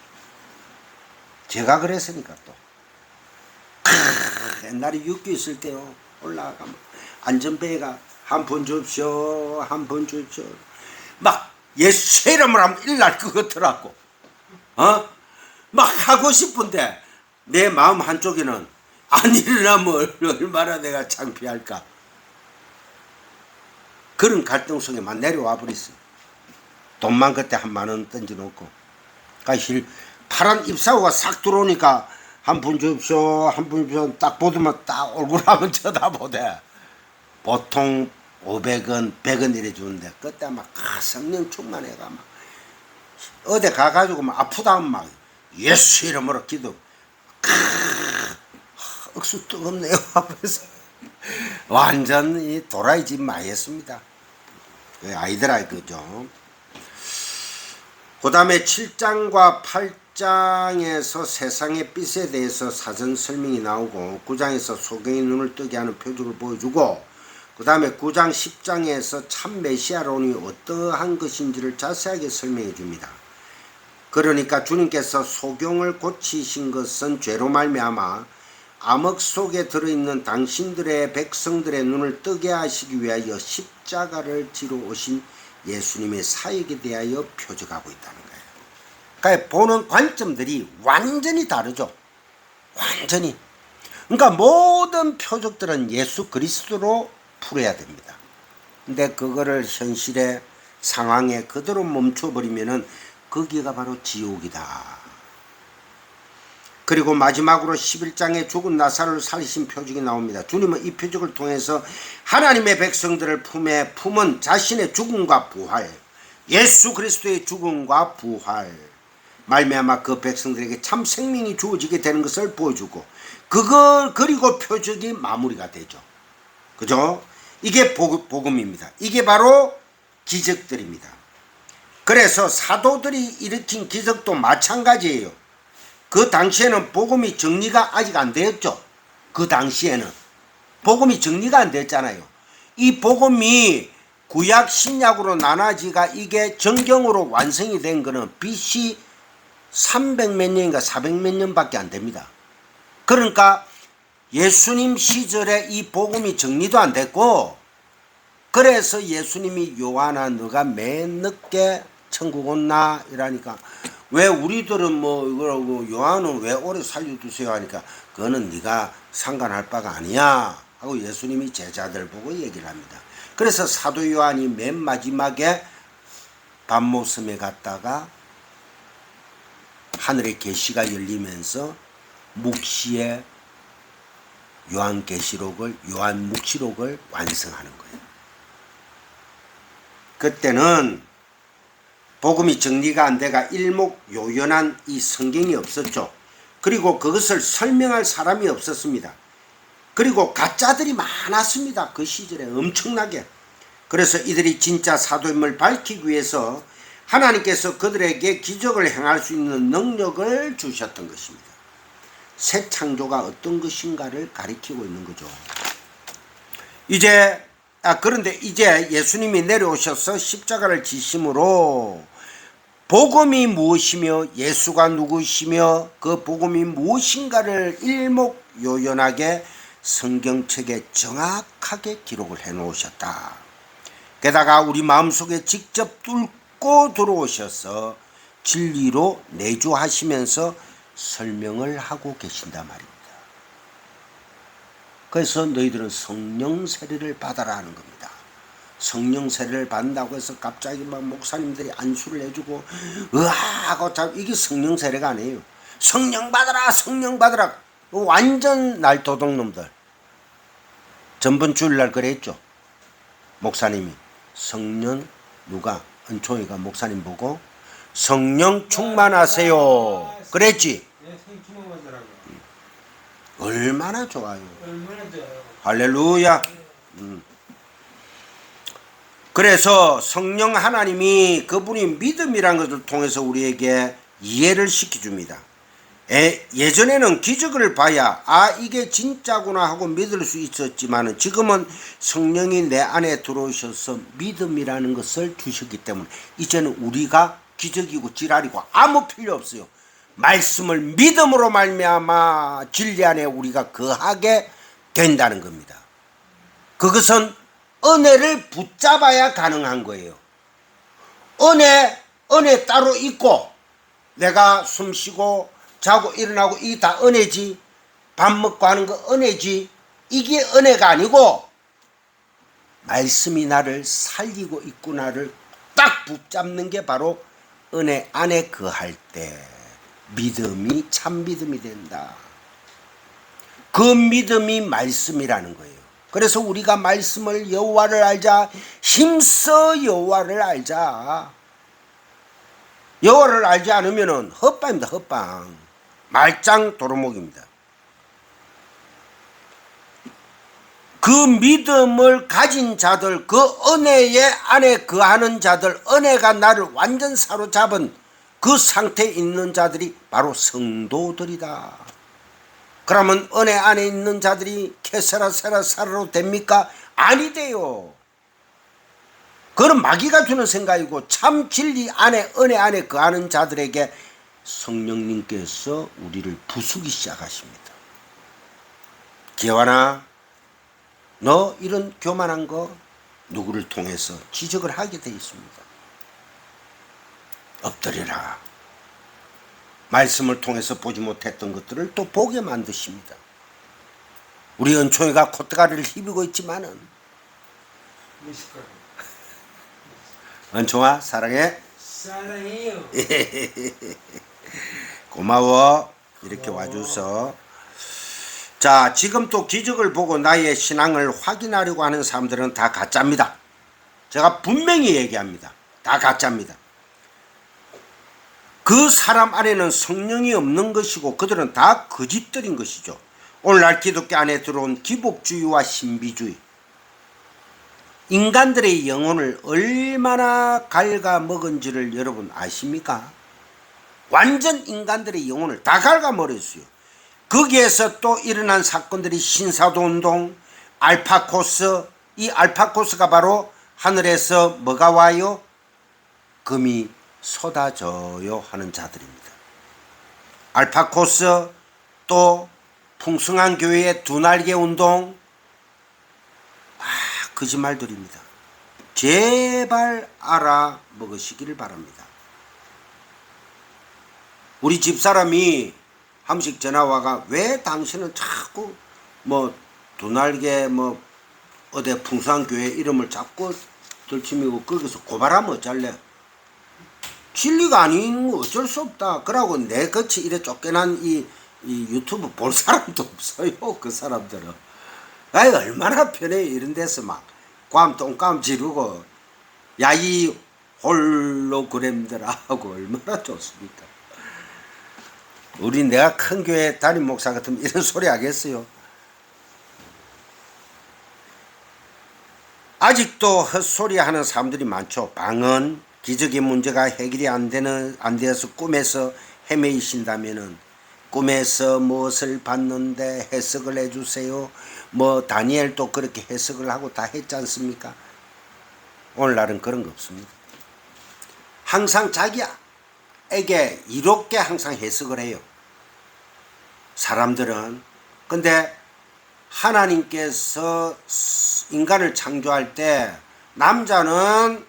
제가 그랬으니까 또 옛날에 육교 있을 때요 올라가면 안전배가 한 번 줍쇼 한 번 줍쇼 막 예수 이름으로 하면 일날 것 같더라고. 막 하고 싶은데 내 마음 한쪽에는 안 일어나면 얼마나 내가 창피할까. 그런 갈등 속에만 내려와 버렸어요. 돈만 그때 한 10,000원 던져놓고. 그러니까 파란 잎사구가 싹 들어오니까 한 푼 줍쇼, 한 푼 줍쇼 딱 보더만 딱 얼굴 한번 쳐다보대. 보통 500원, 100원 이래 주는데 그때 막 성령 충만해가 막 어디 가가지고 막 아프다 하면 막 예수 이름으로 기도. 억수 뜨겁네요 하면서 완전히 도라이 집 마이였습니다. 아이들아 그죠. 그 다음에 7장과 8장에서 세상의 빛에 대해서 사전 설명이 나오고 9장에서 소경의 눈을 뜨게 하는 표적을 보여주고 그 다음에 9장 10장에서 참 메시아론이 어떠한 것인지를 자세하게 설명해 줍니다. 그러니까 주님께서 소경을 고치신 것은 죄로 말미암아 암흑 속에 들어있는 당신들의 백성들의 눈을 뜨게 하시기 위하여 십자가를 지러 오신 예수님의 사역에 대하여 표적하고 있다는 거예요. 그러니까 보는 관점들이 완전히 다르죠. 완전히. 그러니까 모든 표적들은 예수 그리스도로 풀어야 됩니다. 근데 그거를 현실의 상황에 그대로 멈춰버리면은 거기가 바로 지옥이다. 그리고 마지막으로 11장에 죽은 나사로를 살리신 표적이 나옵니다. 주님은 이 표적을 통해서 하나님의 백성들을 품에 품은 자신의 죽음과 부활, 예수 그리스도의 죽음과 부활 말미암아 그 백성들에게 참 생명이 주어지게 되는 것을 보여주고 그리고 표적이 마무리가 되죠. 그죠? 이게 복음입니다. 이게 바로 기적들입니다. 그래서 사도들이 일으킨 기적도 마찬가지예요. 그 당시에는 복음이 정리가 아직 안 되었죠. 그 당시에는 복음이 정리가 안 됐잖아요. 이 복음이 구약 신약으로 나눠지가 이게 정경으로 완성이 된 거는 BC 300몇 년인가 400몇 년밖에 안 됩니다. 그러니까 예수님 시절에 이 복음이 정리도 안 됐고 그래서 예수님이 요한아 너가 맨 늦게 천국 온나 이러니까 왜 우리들은 뭐 이거라고 요한은 왜 오래 살려두세요 하니까 그거는 네가 상관할 바가 아니야 하고 예수님이 제자들 보고 얘기를 합니다. 그래서 사도 요한이 맨 마지막에 밤모섬에 갔다가 하늘의 계시가 열리면서 묵시의 요한계시록을 요한묵시록을 완성하는 거예요. 그때는 복음이 정리가 안 돼가 일목요연한 이 성경이 없었죠. 그리고 그것을 설명할 사람이 없었습니다. 그리고 가짜들이 많았습니다. 그 시절에 엄청나게. 그래서 이들이 진짜 사도임을 밝히기 위해서 하나님께서 그들에게 기적을 행할 수 있는 능력을 주셨던 것입니다. 새 창조가 어떤 것인가를 가리키고 있는 거죠. 그런데 이제 예수님이 내려오셔서 십자가를 지심으로 복음이 무엇이며 예수가 누구시며 그 복음이 무엇인가를 일목요연하게 성경책에 정확하게 기록을 해 놓으셨다. 게다가 우리 마음속에 직접 뚫고 들어오셔서 진리로 내주하시면서 설명을 하고 계신단 말입니다. 그래서 너희들은 성령 세례를 받아라 하는 겁니다. 성령 세례를 받는다고 해서 갑자기 막 목사님들이 안수를 해주고 으아하고 이게 성령 세례가 아니에요. 성령 받아라 성령 받아라 완전 날도둑놈들. 전번 주일날 그랬죠. 목사님이 성령 누가 은총이가 목사님 보고 성령 충만하세요 그랬지. 얼마나 좋아요. 할렐루야. 그래서 성령 하나님이 그분이 믿음이란 것을 통해서 우리에게 이해를 시켜줍니다. 예전에는 기적을 봐야 이게 진짜구나 하고 믿을 수 있었지만 지금은 성령이 내 안에 들어오셔서 믿음이라는 것을 주셨기 때문에 이제는 우리가 기적이고 지랄이고 아무 필요 없어요. 말씀을 믿음으로 말미암아 진리 안에 우리가 거하게 된다는 겁니다. 그것은 은혜를 붙잡아야 가능한 거예요. 은혜 따로 있고 내가 숨쉬고 자고 일어나고 이게 다 은혜지. 밥 먹고 하는 거 은혜지. 이게 은혜가 아니고 말씀이 나를 살리고 있구나를 딱 붙잡는 게 바로 은혜 안에 거할 때 믿음이 참 믿음이 된다. 그 믿음이 말씀이라는 거예요. 그래서 우리가 말씀을 여호와를 알자, 힘써 여호와를 알자. 여호와를 알지 않으면 헛방입니다. 헛방. 말짱 도루묵입니다. 그 믿음을 가진 자들, 그 은혜의 안에 거하는 자들, 은혜가 나를 완전 사로잡은 그 상태에 있는 자들이 바로 성도들이다. 그러면 은혜 안에 있는 자들이 케세라세라사라로 됩니까? 아니 돼요. 그건 마귀가 주는 생각이고 참 진리 안에 은혜 안에 거하는 자들에게 성령님께서 우리를 부수기 시작하십니다. 기환아, 너 이런 교만한 거 누구를 통해서 지적을 하게 돼 있습니다. 엎드려라. 말씀을 통해서 보지 못했던 것들을 또 보게 만드십니다. 우리 은총이가 콧대가리를 휘비고 있지만은 은총아 사랑해. 사랑해요. 고마워. 이렇게 와줘서. 자, 지금 또 기적을 보고 나의 신앙을 확인하려고 하는 사람들은 다 가짜입니다. 제가 분명히 얘기합니다. 다 가짜입니다. 그 사람 안에는 성령이 없는 것이고 그들은 다 거짓들인 것이죠. 오늘날 기독교 안에 들어온 기복주의와 신비주의, 인간들의 영혼을 얼마나 갉아먹은지를 여러분 아십니까? 완전 인간들의 영혼을 다 갉아먹었어요. 거기에서 또 일어난 사건들이 신사도운동, 알파코스. 이 알파코스가 바로 하늘에서 뭐가 와요? 금이 쏟아져요 하는 자들입니다. 알파코스, 또 풍성한 교회의 두 날개 운동. 거짓말들입니다. 제발 알아먹으시기를 바랍니다. 우리 집사람이 한 번씩 전화와가 왜 당신은 자꾸 뭐 두 날개 뭐 어디 풍성한 교회 이름을 자꾸 들치미고 거기서 고발하면 어쩔래? 진리가 아닌 거 어쩔 수 없다. 그러고 내 같이 이래 쫓겨난 이 유튜브 볼 사람도 없어요. 그 사람들은. 아이 얼마나 편해. 이런 데서 막 똥감 지르고 야이 홀로그램들 하고 얼마나 좋습니까? 우리 내가 큰 교회 담임 목사 같으면 이런 소리 하겠어요? 아직도 헛소리 하는 사람들이 많죠. 방언, 기적의 문제가 해결이 안 되어서 꿈에서 헤매이신다면은 꿈에서 무엇을 봤는데 해석을 해주세요. 뭐 다니엘도 그렇게 해석을 하고 다 했지 않습니까? 오늘날은 그런 거 없습니다. 항상 자기에게 이롭게 항상 해석을 해요. 사람들은. 근데 하나님께서 인간을 창조할 때 남자는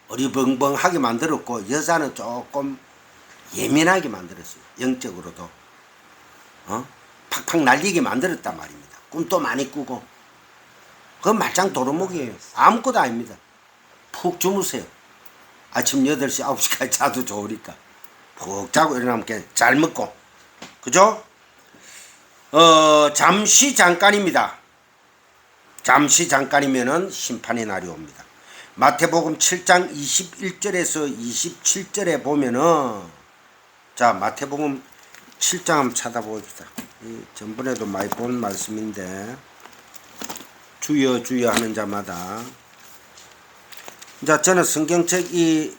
어리벙벙하게 만들었고 여자는 조금 예민하게 만들었어요. 영적으로도 팍팍 날리게 만들었단 말입니다. 꿈도 많이 꾸고. 그건 말짱 도루묵이에요. 아무것도 아닙니다. 푹 주무세요. 아침 8시 9시까지 자도 좋으니까 푹 자고 일어나면 잘 먹고. 그죠? 잠시 잠깐입니다. 잠시 잠깐이면은 심판의 날이 옵니다. 마태복음 7장 21절에서 27절에 보면은, 자, 마태복음 7장 한번 찾아보겠다. 전번에도 많이 본 말씀인데, 주여 주여 하는 자마다. 자, 저는 성경책 이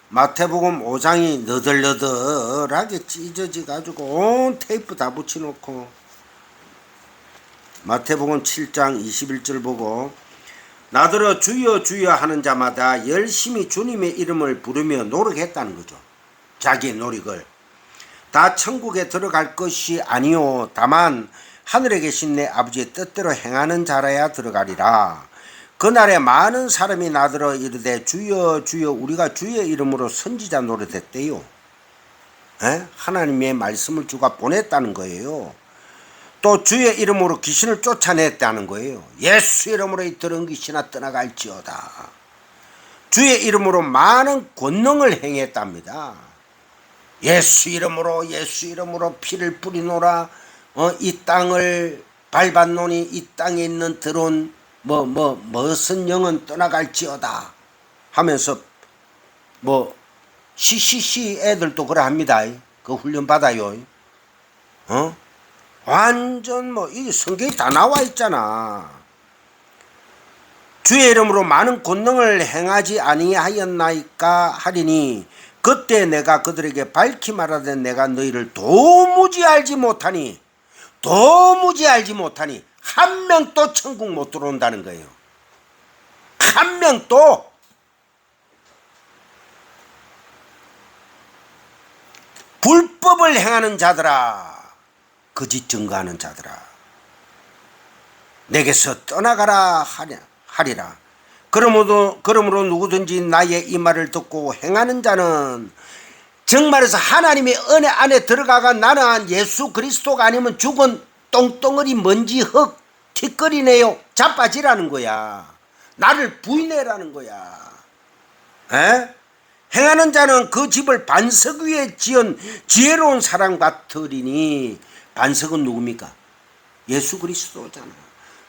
마태복음 5장이 너덜너덜하게 찢어져 가지고 온 테이프 다 붙여놓고, 마태복음 7장 21절 보고, 나더러 주여 주여 하는 자마다 열심히 주님의 이름을 부르며 노력했다는 거죠. 자기의 노력을. 다 천국에 들어갈 것이 아니요 다만 하늘에 계신 내 아버지의 뜻대로 행하는 자라야 들어가리라. 그날에 많은 사람이 나더러 이르되 주여 주여 우리가 주의 이름으로 선지자 노릇했대요. 하나님의 말씀을 주가 보냈다는 거예요. 또 주의 이름으로 귀신을 쫓아냈다는 거예요. 예수 이름으로 이 더러운 귀신아 떠나갈지어다. 주의 이름으로 많은 권능을 행했답니다. 예수 이름으로 피를 뿌리노라. 이 땅을 밟았노니 이 땅에 있는 더러운 무슨 영은 떠나갈지어다 하면서 CCC 애들도 그래 합니다. 그 훈련 받아요. 완전 이 성경에 다 나와 있잖아. 주의 이름으로 많은 권능을 행하지 아니하였나이까 하리니 그때 내가 그들에게 밝히 말하되 내가 너희를 도무지 알지 못하니 한 명도 천국 못 들어온다는 거예요. 한 명도. 불법을 행하는 자들아, 거짓 증거하는 자들아, 내게서 떠나가라 하리라. 그러므로 누구든지 나의 이 말을 듣고 행하는 자는 정말해서 하나님의 은혜 안에 들어가가 나는 예수 그리스도가 아니면 죽은 똥덩어리 먼지 흙 티끌이네요. 자빠지라는 거야. 나를 부인해라는 거야. 행하는 자는 그 집을 반석 위에 지은 지혜로운 사람 같으리니 반석은 누굽니까? 예수 그리스도잖아.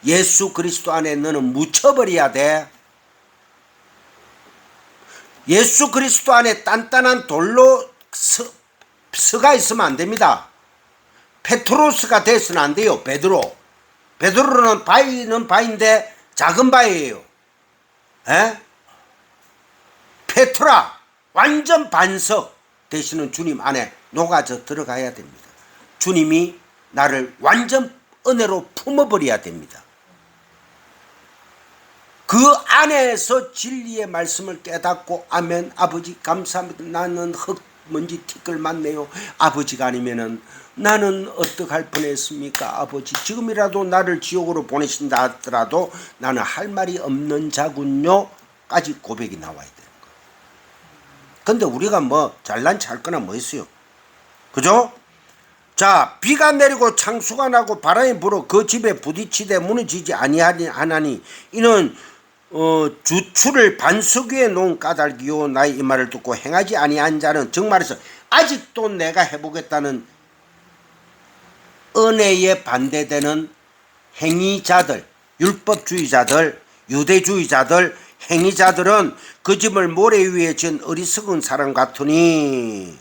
예수 그리스도 안에 너는 묻혀버려야 돼. 예수 그리스도 안에 단단한 돌로 서가 있으면 안 됩니다. 페트로스가 돼서는 안 돼요. 베드로는 바위는 바위인데 작은 바위예요. 페트라 완전 반석 되시는 주님 안에 녹아져 들어가야 됩니다. 주님이 나를 완전 은혜로 품어버려야 됩니다. 그 안에서 진리의 말씀을 깨닫고 아멘 아버지 감사합니다. 나는 흙 먼지 티끌 맞네요. 아버지가 아니면은 나는 어떡할 뻔했습니까? 아버지 지금이라도 나를 지옥으로 보내신다 하더라도 나는 할 말이 없는 자군요 까지 고백이 나와야 되는 거예요. 근데 우리가 잘난 찰거나 뭐 있어요. 그죠? 자, 비가 내리고 창수가 나고 바람이 불어 그 집에 부딪히되 무너지지 아니하나니 이는 주추를 반석 위에 놓은 까닭이요 나의 이 말을 듣고 행하지 아니한 자는 정말해서 아직도 내가 해보겠다는 은혜에 반대되는 행위자들, 율법주의자들, 유대주의자들, 행위자들은 그 집을 모래 위에 지은 어리석은 사람 같으니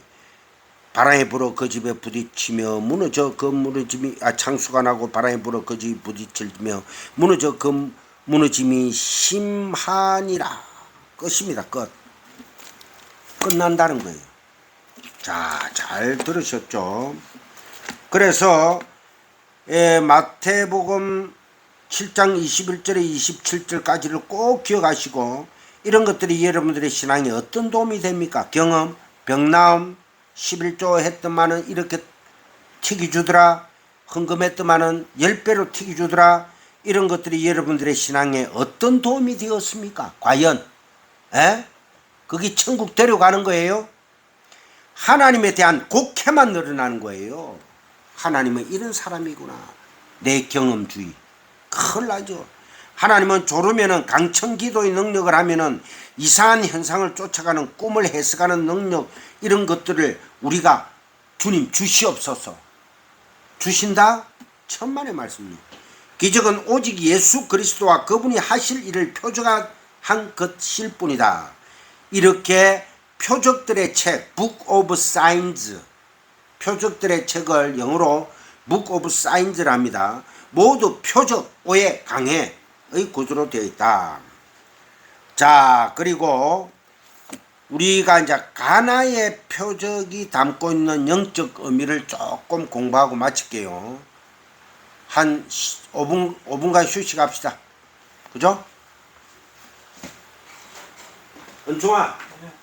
바람이 불어 그 집에 부딪히며 무너져 그 무너짐이 창수가 나고 바람이 불어 그 집이 부딪히며 무너져 그 무너짐이 심하니라. 끝입니다. 끝난다는 거예요. 자, 잘 들으셨죠? 그래서 마태복음 7장 21절에 27절까지를 꼭 기억하시고 이런 것들이 여러분들의 신앙에 어떤 도움이 됩니까? 경험, 병나음, 11조 했더만은 이렇게 튀기 주더라. 헌금했더만은 10배로 튀기 주더라. 이런 것들이 여러분들의 신앙에 어떤 도움이 되었습니까? 과연 그게 천국 데려가는 거예요? 하나님에 대한 곡해만 늘어나는 거예요. 하나님은 이런 사람이구나. 내 경험주의 큰일 나죠. 하나님은 졸으면은 강청기도의 능력을 하면은 이상한 현상을 쫓아가는 꿈을 해석하는 능력 이런 것들을 우리가 주님 주시옵소서. 주신다? 천만의 말씀입니다. 기적은 오직 예수 그리스도와 그분이 하실 일을 표적한 것일 뿐이다. 이렇게 표적들의 책 Book of Signs 표적들의 책을 영어로 Book of Signs를 합니다. 모두 표적, 오해, 강해의 구조로 되어 있다. 자, 그리고 우리가 이제 가나의 표적이 담고 있는 영적 의미를 조금 공부하고 마칠게요. 한 5분간 휴식합시다. 그죠? 은총아,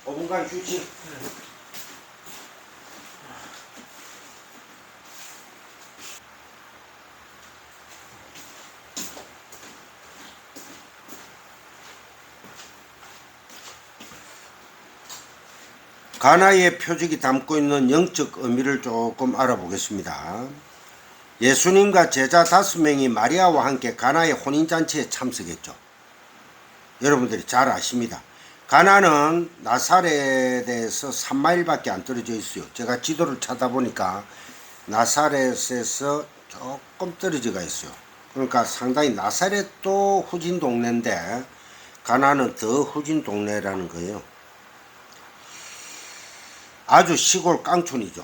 5분간 휴식. 가나의 표적이 담고 있는 영적 의미를 조금 알아보겠습니다. 예수님과 제자 5명이 마리아와 함께 가나의 혼인잔치에 참석했죠. 여러분들이 잘 아십니다. 가나는 나사렛에서 3마일밖에 안 떨어져 있어요. 제가 지도를 찾아보니까 나사렛에서 조금 떨어져가 있어요. 그러니까 상당히 나사렛도 후진 동네인데 가나는 더 후진 동네라는 거예요. 아주 시골 깡촌이죠.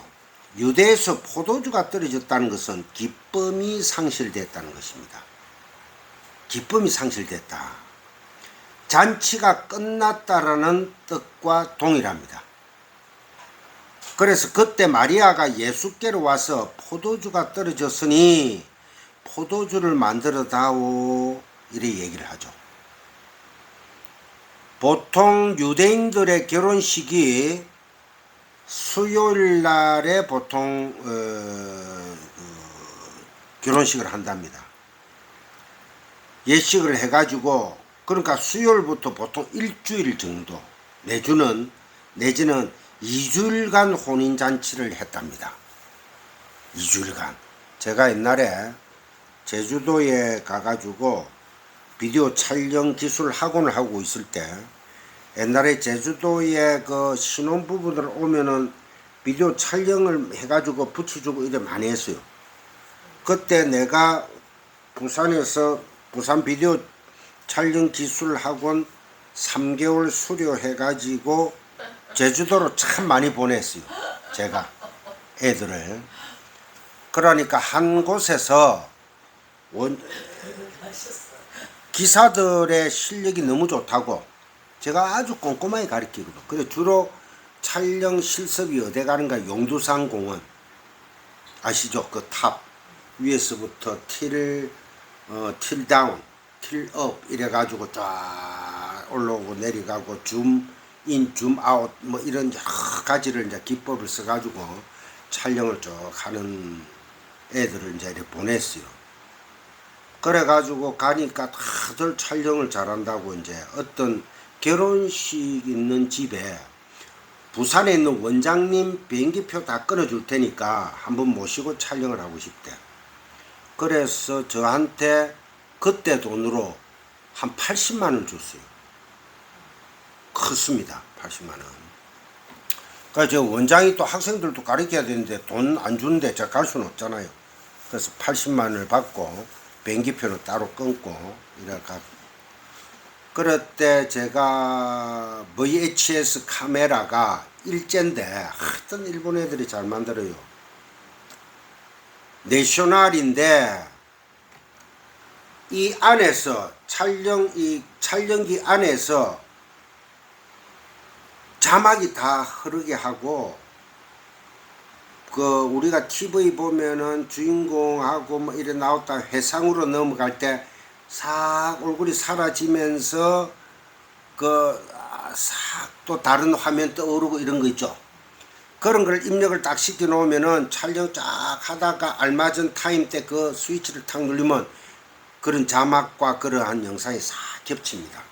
유대에서 포도주가 떨어졌다는 것은 기쁨이 상실됐다는 것입니다. 기쁨이 상실됐다. 잔치가 끝났다라는 뜻과 동일합니다. 그래서 그때 마리아가 예수께로 와서 포도주가 떨어졌으니 포도주를 만들어 다오 이래 얘기를 하죠. 보통 유대인들의 결혼식이 수요일 날에 보통 결혼식을 한답니다. 예식을 해가지고 그러니까 수요일부터 보통 일주일 정도 내지는 2주일간 혼인잔치를 했답니다. 2주일간. 제가 옛날에 제주도에 가가지고 비디오 촬영 기술 학원을 하고 있을 때 옛날에 제주도에 그 신혼부부들 오면은 비디오 촬영을 해가지고 붙여주고 이래 많이 했어요. 그때 내가 부산에서 부산 비디오 촬영 기술 학원 3개월 수료해가지고 제주도로 참 많이 보냈어요. 제가 애들을. 그러니까 한 곳에서 기사들의 실력이 너무 좋다고 제가 아주 꼼꼼하게 가르치거든. 그래 주로 촬영 실습이 어디 가는가? 용두산 공원 아시죠? 그 탑 위에서부터 틸다운 틸업 이래가지고 쫙 올라오고 내려가고 줌인 줌아웃 뭐 이런 여러 가지를 이제 기법을 써가지고 촬영을 쭉 하는 애들을 이제 이렇게 보냈어요. 그래가지고 가니까 다들 촬영을 잘한다고 이제 어떤 결혼식 있는 집에 부산에 있는 원장님 비행기표 다 끊어줄 테니까 한번 모시고 촬영을 하고 싶대. 그래서 저한테 그때 돈으로 한 80만 원 줬어요. 컸습니다. 80만 원. 그러니까 저 원장이 또 학생들도 가르쳐야 되는데 돈 안 주는데 제가 갈 수는 없잖아요. 그래서 80만 원을 받고 비행기표는 따로 끊고 이래가. 그럴 때 제가 VHS 카메라가 일제인데 하여튼 일본 애들이 잘 만들어요. 내셔널인데 이 안에서 촬영기 안에서 자막이 다 흐르게 하고 그 우리가 TV 보면은 주인공하고 뭐 이래 나왔다 회상으로 넘어갈 때 싹 얼굴이 사라지면서 그 싹 또 다른 화면 떠오르고 이런 거 있죠. 그런 걸 입력을 딱 시켜 놓으면은 촬영 쫙 하다가 알맞은 타임 때 그 스위치를 탁 누르면 그런 자막과 그러한 영상이 싹 겹칩니다.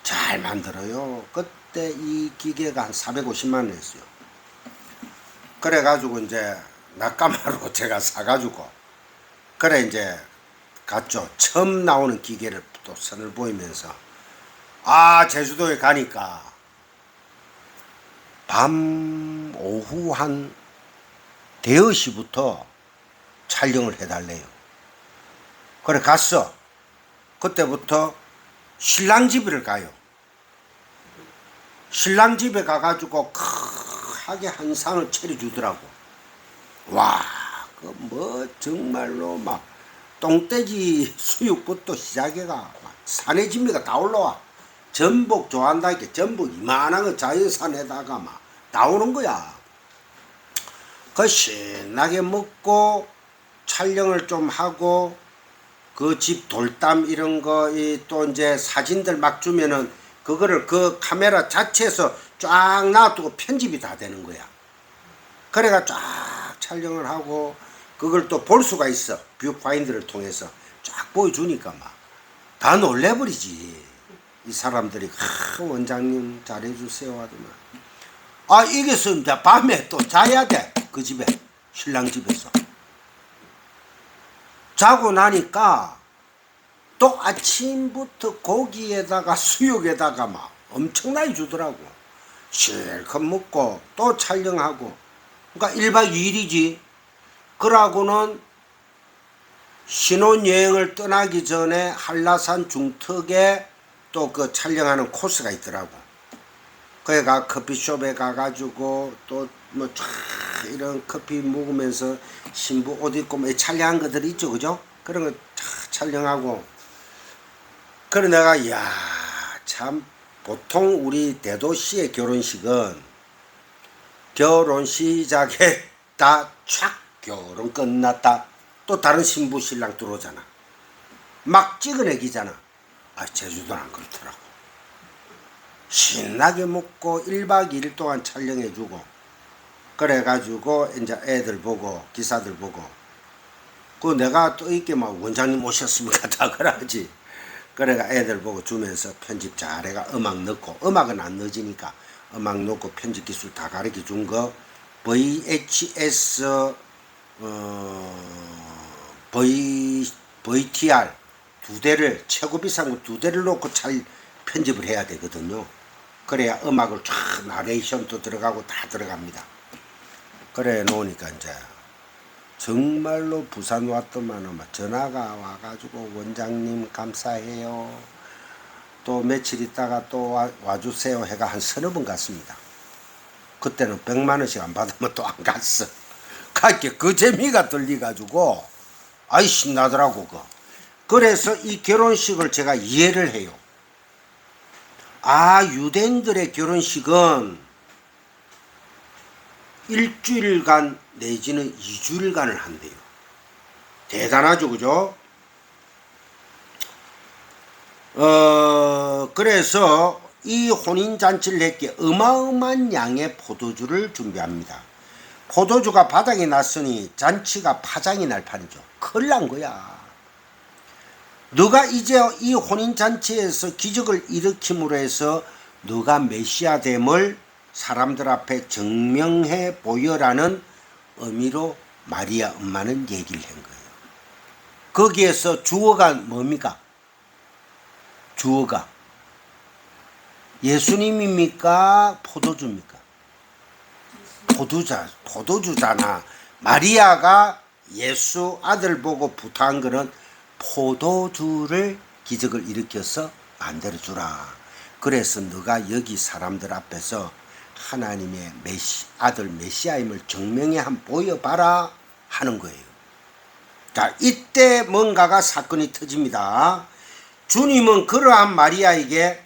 잘 만들어요. 그때 이 기계가 한 450만 원 했어요. 그래가지고 이제 낙가마로 제가 사가지고 그래 이제 갔죠. 처음 나오는 기계를 또 선을 보이면서 제주도에 가니까 밤 오후 한 대여 시부터 촬영을 해달래요. 그래 갔어. 그때부터 신랑 집을 가요. 신랑 집에 가가지고 크게 한 상을 차려주더라고. 와, 그 뭐 정말로 막 똥돼지 수육부터 시작해가 막 산의 진미가 다 올라와. 전복 좋아한다니까 전복 이만한 거 자연산에다가 막 나오는 거야. 그 신나게 먹고 촬영을 좀 하고 그 집 돌담 이런 거 또 이제 사진들 막 주면은 그거를 그 카메라 자체에서 쫙 놔두고 편집이 다 되는 거야. 그래가 쫙 촬영을 하고 그걸 또 볼 수가 있어. 뷰파인더를 통해서 쫙 보여주니까 막 다 놀래버리지. 이 사람들이 원장님 잘해주세요 하더만 이게서 이제 밤에 또 자야 돼. 그 집에 신랑 집에서 자고 나니까 또 아침부터 고기에다가 수육에다가 막 엄청나게 주더라고. 실컷 먹고 또 촬영하고. 그러니까 1박 2일이지. 그러고는 신혼여행을 떠나기 전에 한라산 중턱에 또 그 촬영하는 코스가 있더라고. 그래가 커피숍에 가가지고 또 뭐 이런 커피 먹으면서 신부 옷 입고 뭐 촬영한 것들 있죠, 그죠? 그런 거 촬영하고. 그래 내가 이야 참 보통 우리 대도시의 결혼식은 결혼 시작했다 촥 결혼 끝났다 또 다른 신부 신랑 들어오잖아. 막 찍어내기잖아. 제주도는 안 그렇더라고. 신나게 먹고 1박 2일 동안 촬영해주고 그래가지고 이제 애들 보고 기사들 보고 그 내가 또 이렇게 막 원장님 오셨습니까 다 그러지. 그래가 애들 보고 주면서 편집 잘해가 음악 넣고 음악은 안 넣어지니까 음악 넣고 편집 기술 다 가르쳐 준 거 VHS VTR 2대를 최고 비싼 거 2대를 놓고 잘 편집을 해야 되거든요. 그래야 음악을 쫙 나레이션도 들어가고 다 들어갑니다. 그래 놓으니까 이제 정말로 부산 왔더만은 전화가 와가지고 원장님 감사해요. 또 며칠 있다가 또 와주세요 해가 한 서너 번 갔습니다. 그때는 100만 원씩 안 받으면 또 안 갔어. 그렇게 그 재미가 들려가지고 신나더라고. 그래서 이 결혼식을 제가 이해를 해요. 유대인들의 결혼식은 일주일간 내지는 2주일간을 한대요. 대단하죠, 그죠? 그래서 이 혼인잔치를 했기에 어마어마한 양의 포도주를 준비합니다. 포도주가 바닥이 났으니 잔치가 파장이 날 판이죠. 큰일 난 거야. 너가 이제 이 혼인잔치에서 기적을 일으킴으로 해서 너가 메시아됨을 사람들 앞에 증명해 보여라는 의미로 마리아 엄마는 얘기를 한 거예요. 거기에서 주어가 뭡니까? 주어가 예수님입니까? 포도주입니까? 포도주잖아. 마리아가 예수 아들 보고 부탁한 거는 포도주를 기적을 일으켜서 만들어주라. 그래서 너가 여기 사람들 앞에서 하나님의 아들 메시아임을 증명해 한번 보여봐라 하는 거예요. 자, 이때 뭔가가 사건이 터집니다. 주님은 그러한 마리아에게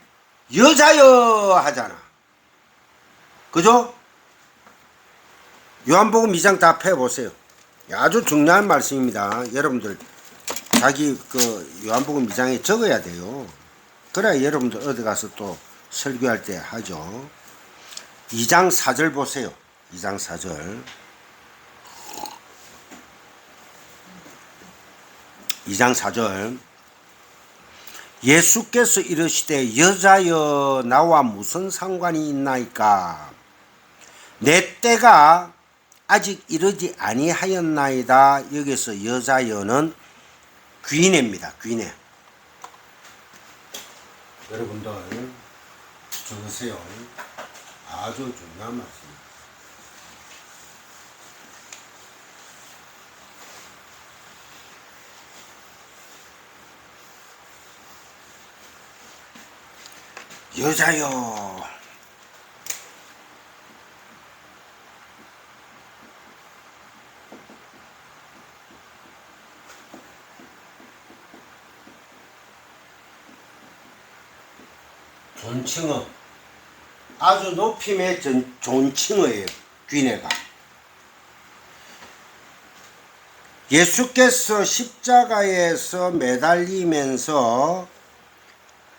여자여 하잖아. 그죠? 요한복음 2장 다 펴보세요. 아주 중요한 말씀입니다. 여러분들 자기 그 요한복음 2장에 적어야 돼요. 그래야 여러분들 어디 가서 또 설교할 때 하죠. 2장 4절 보세요. 2장 4절. 2장 4절. 예수께서 이르시되 여자여 나와 무슨 상관이 있나이까? 내 때가 아직 이르지 아니하였나이다. 여기서 여자여는 귀내입니다. 귀내. 여러분들 적으세요. 아주 중요한 말씀입니다. 여자여 존칭어 아주 높임의 존칭어예요. 귀내가 예수께서 십자가에서 매달리면서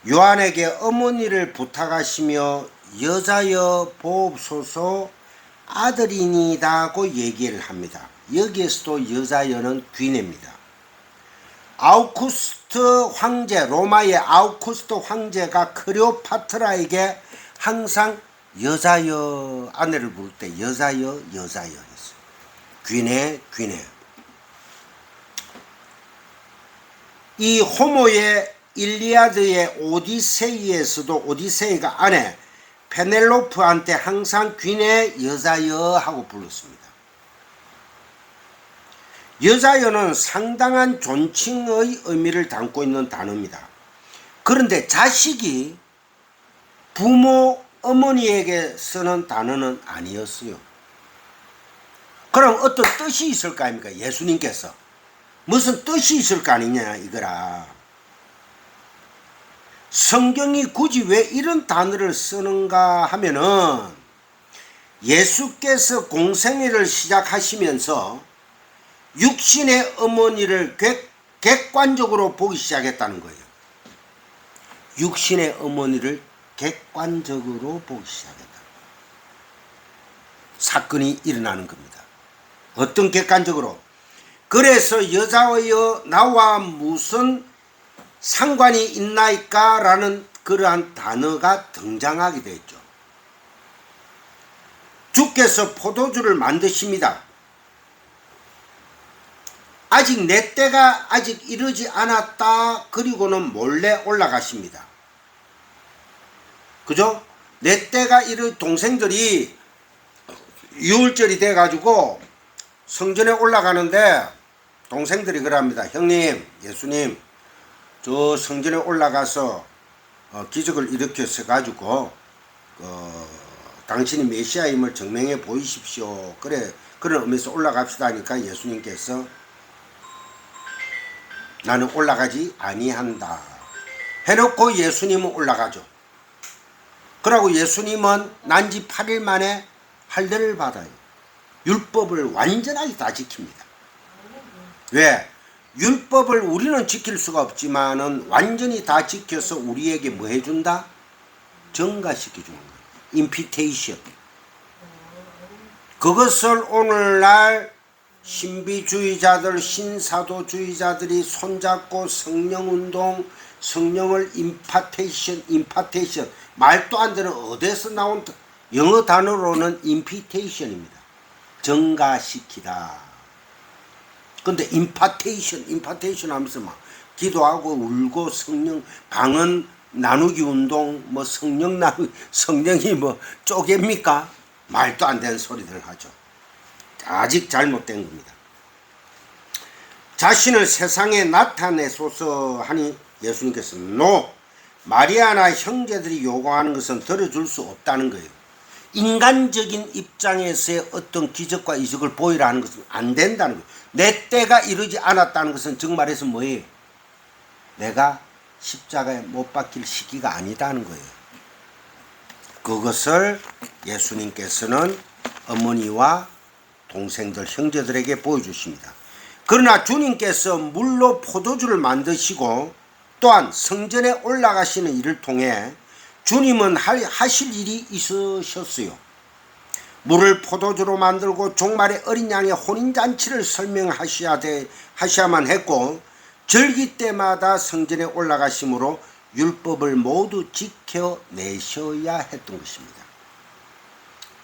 요한에게 어머니를 부탁하시며 여자여 보옵소서 아들이니다고 얘기를 합니다. 여기에서도 여자여는 귀내입니다. 아우구스트 황제, 로마의 아우구스트 황제가 클레오파트라에게 항상 여자여, 아내를 부를 때 여자여 여자여 했어요. 귀네 귀네. 이 호모의 일리아드의 오디세이에서도 오디세이가 아내 페넬로프한테 항상 귀네 여자여 하고 불렀습니다. 여자여는 상당한 존칭의 의미를 담고 있는 단어입니다. 그런데 자식이 부모 어머니에게 쓰는 단어는 아니었어요. 그럼 어떤 뜻이 있을 거 아닙니까? 예수님께서 무슨 뜻이 있을 거 아니냐 이거라. 성경이 굳이 왜 이런 단어를 쓰는가 하면은 예수께서 공생애를 시작하시면서 육신의 어머니를 객관적으로 보기 시작했다는 거예요. 육신의 어머니를 객관적으로 보기 시작했다. 사건이 일어나는 겁니다. 어떤 객관적으로? 그래서 여자여 나와 무슨 상관이 있나이까? 라는 그러한 단어가 등장하게 됐죠. 주께서 포도주를 만드십니다. 아직 내 때가 아직 이르지 않았다. 그리고는 몰래 올라가십니다. 그죠? 내 때가 동생들이 유월절이 돼가지고 성전에 올라가는데 동생들이 그럽니다. 형님, 예수님, 저 성전에 올라가서 기적을 일으켜서 가지고 당신이 메시아임을 증명해 보이십시오. 그래, 그런 의미에서 올라갑시다 하니까 예수님께서 나는 올라가지 아니한다 해놓고 예수님은 올라가죠. 그러고 예수님은 난지 8일 만에 할례를 받아요. 율법을 완전하게 다 지킵니다. 왜? 율법을 우리는 지킬 수가 없지만은 완전히 다 지켜서 우리에게 뭐 해준다? 증가시켜주는 거예요. 임피테이션. 그것을 오늘날 신비주의자들, 신사도주의자들이 손잡고 성령운동, 성령을 임파테이션, 말도 안 되는 어디서 나온 영어 단어로는 임피테이션입니다. 증가시키다. 근데 임파테이션 하면서 막 기도하고 울고 성령 방언 나누기 운동 뭐 성령이 뭐 쪼갭니까? 말도 안 되는 소리들을 하죠. 아직 잘못된 겁니다. 자신을 세상에 나타내소서 하니 예수님께서 마리아나 형제들이 요구하는 것은 들어줄 수 없다는 거예요. 인간적인 입장에서의 어떤 기적과 이적을 보이라 는 것은 안 된다는 거예요. 내 때가 이르지 않았다는 것은 정말해서 뭐예요? 내가 십자가에 못 박힐 시기가 아니다는 거예요. 그것을 예수님께서는 어머니와 동생들, 형제들에게 보여주십니다. 그러나 주님께서 물로 포도주를 만드시고 또한 성전에 올라가시는 일을 통해 주님은 하실 일이 있으셨어요. 물을 포도주로 만들고 종말의 어린 양의 혼인잔치를 설명하셔야만 했고 절기 때마다 성전에 올라가심으로 율법을 모두 지켜내셔야 했던 것입니다.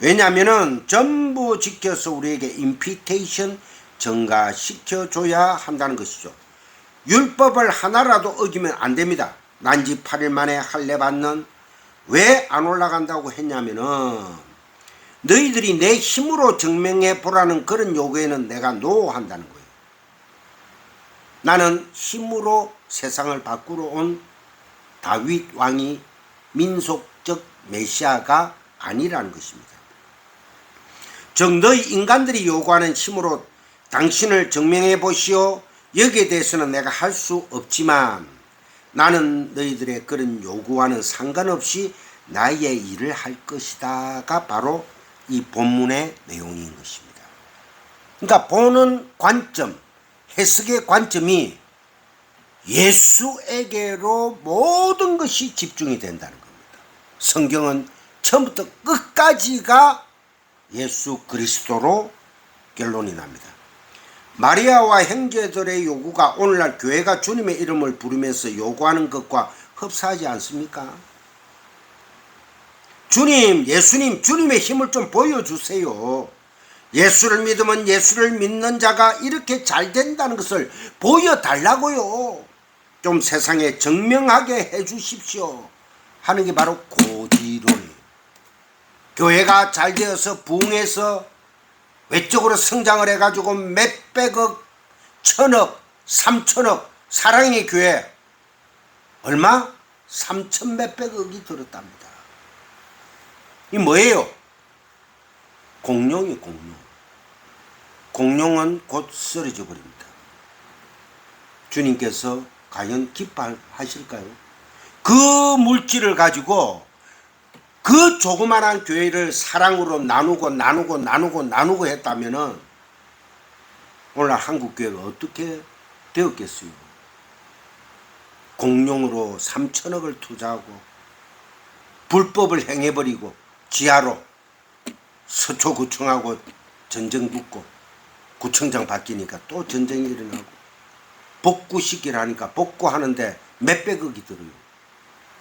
왜냐하면 전부 지켜서 우리에게 임피테이션 증가시켜줘야 한다는 것이죠. 율법을 하나라도 어기면 안 됩니다. 난지 8일 만에 할례 받는 왜 안 올라간다고 했냐면은 너희들이 내 힘으로 증명해 보라는 그런 요구에는 내가 노한다는 거예요. 나는 힘으로 세상을 바꾸러 온 다윗 왕이 민속적 메시아가 아니라는 것입니다. 즉 너희 인간들이 요구하는 힘으로 당신을 증명해 보시오. 여기에 대해서는 내가 할 수 없지만 나는 너희들의 그런 요구와는 상관없이 나의 일을 할 것이다가 바로 이 본문의 내용인 것입니다. 그러니까 보는 관점, 해석의 관점이 예수에게로 모든 것이 집중이 된다는 겁니다. 성경은 처음부터 끝까지가 예수 그리스도로 결론이 납니다. 마리아와 형제들의 요구가 오늘날 교회가 주님의 이름을 부르면서 요구하는 것과 흡사하지 않습니까? 예수님, 주님의 힘을 좀 보여주세요. 예수를 믿으면 예수를 믿는 자가 이렇게 잘 된다는 것을 보여달라고요. 좀 세상에 증명하게 해주십시오 하는 게 바로 고지론이에요. 교회가 잘 되어서 부흥해서 외적으로 성장을 해가지고 몇백억, 천억, 삼천억 사랑의 교회 얼마? 3천 몇백억이 들었답니다. 이 뭐예요? 공룡이 공룡. 공룡은 곧 쓰러져 버립니다. 주님께서 과연 기뻐하실까요? 그 물질을 가지고 그 조그마한 교회를 사랑으로 나누고 했다면은 오늘날 한국교회가 어떻게 되었겠어요? 공룡으로 3천억을 투자하고 불법을 행해버리고 지하로 서초구청하고 전쟁 붙고 구청장 바뀌니까 또 전쟁이 일어나고 복구시키라 하니까 복구하는데 몇백억이 들어요.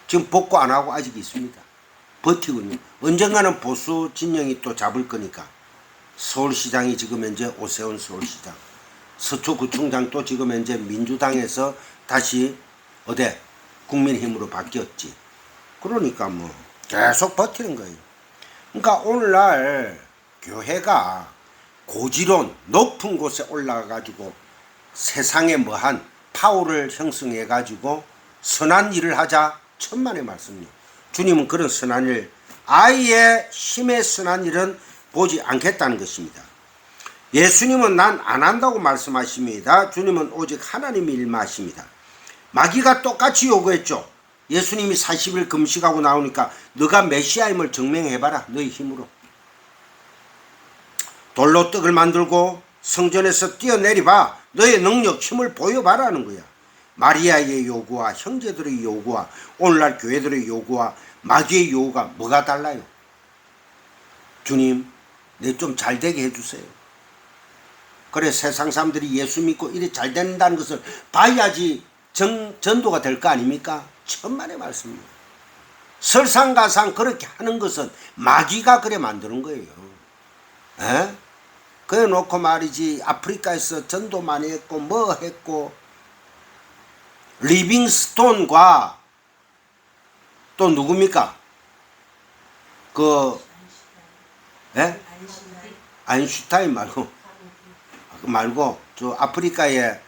지금 복구 안 하고 아직 있습니다. 버티거든요. 언젠가는 보수 진영이 또 잡을 거니까. 서울시장이 지금 현재 오세훈 서울시장, 서초구청장 또 지금 현재 민주당에서 다시 어디 국민힘으로 바뀌었지. 그러니까 뭐 계속 버티는 거예요. 그러니까 오늘날 교회가 고지론 높은 곳에 올라가 가지고 세상에 뭐한 파워를 형성해 가지고 선한 일을 하자, 천만의 말씀이요. 주님은 그런 선한 일, 아예 힘의 선한 일은 보지 않겠다는 것입니다. 예수님은 난 안 한다고 말씀하십니다. 주님은 오직 하나님의 일만 하십니다. 마귀가 똑같이 요구했죠. 예수님이 40일 금식하고 나오니까 너가 메시아임을 증명해봐라. 너의 힘으로. 돌로 떡을 만들고 성전에서 뛰어내려봐. 너의 능력, 힘을 보여봐라는 거야. 마리아의 요구와 형제들의 요구와 오늘날 교회들의 요구와 마귀의 요구가 뭐가 달라요? 주님, 내 좀 잘되게 해주세요. 그래, 세상 사람들이 예수 믿고 이래 잘 된다는 것을 봐야지 전도가 될 거 아닙니까? 천만의 말씀입니다. 설상가상 그렇게 하는 것은 마귀가 그래 만드는 거예요. 에? 그래 놓고 말이지, 아프리카에서 전도 많이 했고 뭐 했고, 리빙스톤과 또 누굽니까? 아인슈타인 말고 저 아프리카의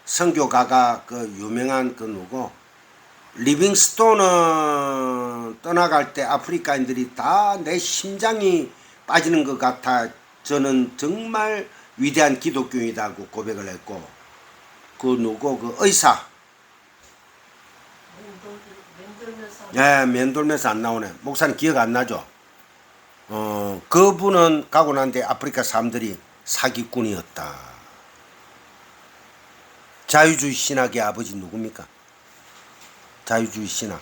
선교가가 그 유명한 그 누구, 리빙스톤은 떠나갈 때 아프리카인들이 다 내 심장이 빠지는 것 같아, 저는 정말 위대한 기독교인이다고 고백을 했고, 그 누구, 그 의사, 면돌면서 안 나오네. 목사님 기억 안 나죠? 그분은 가고 난 뒤에 아프리카 사람들이 사기꾼이었다. 자유주의 신학의 아버지 누굽니까? 자유주의 신학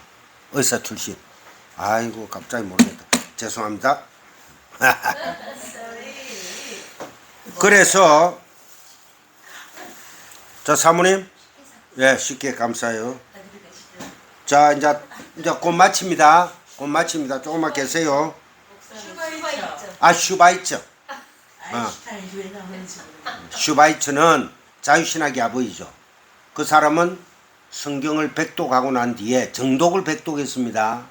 의사 출신. 아이고 갑자기 모르겠다. 죄송합니다. 그래서 저 사모님, 예, 쉽게 감사해요. 자, 이제 곧 마칩니다. 곧 마칩니다. 조금만 계세요. 슈바이처. 슈바이처는 자유신학의 아버지죠. 그 사람은 성경을 백독하고 난 뒤에 정독을 백독했습니다.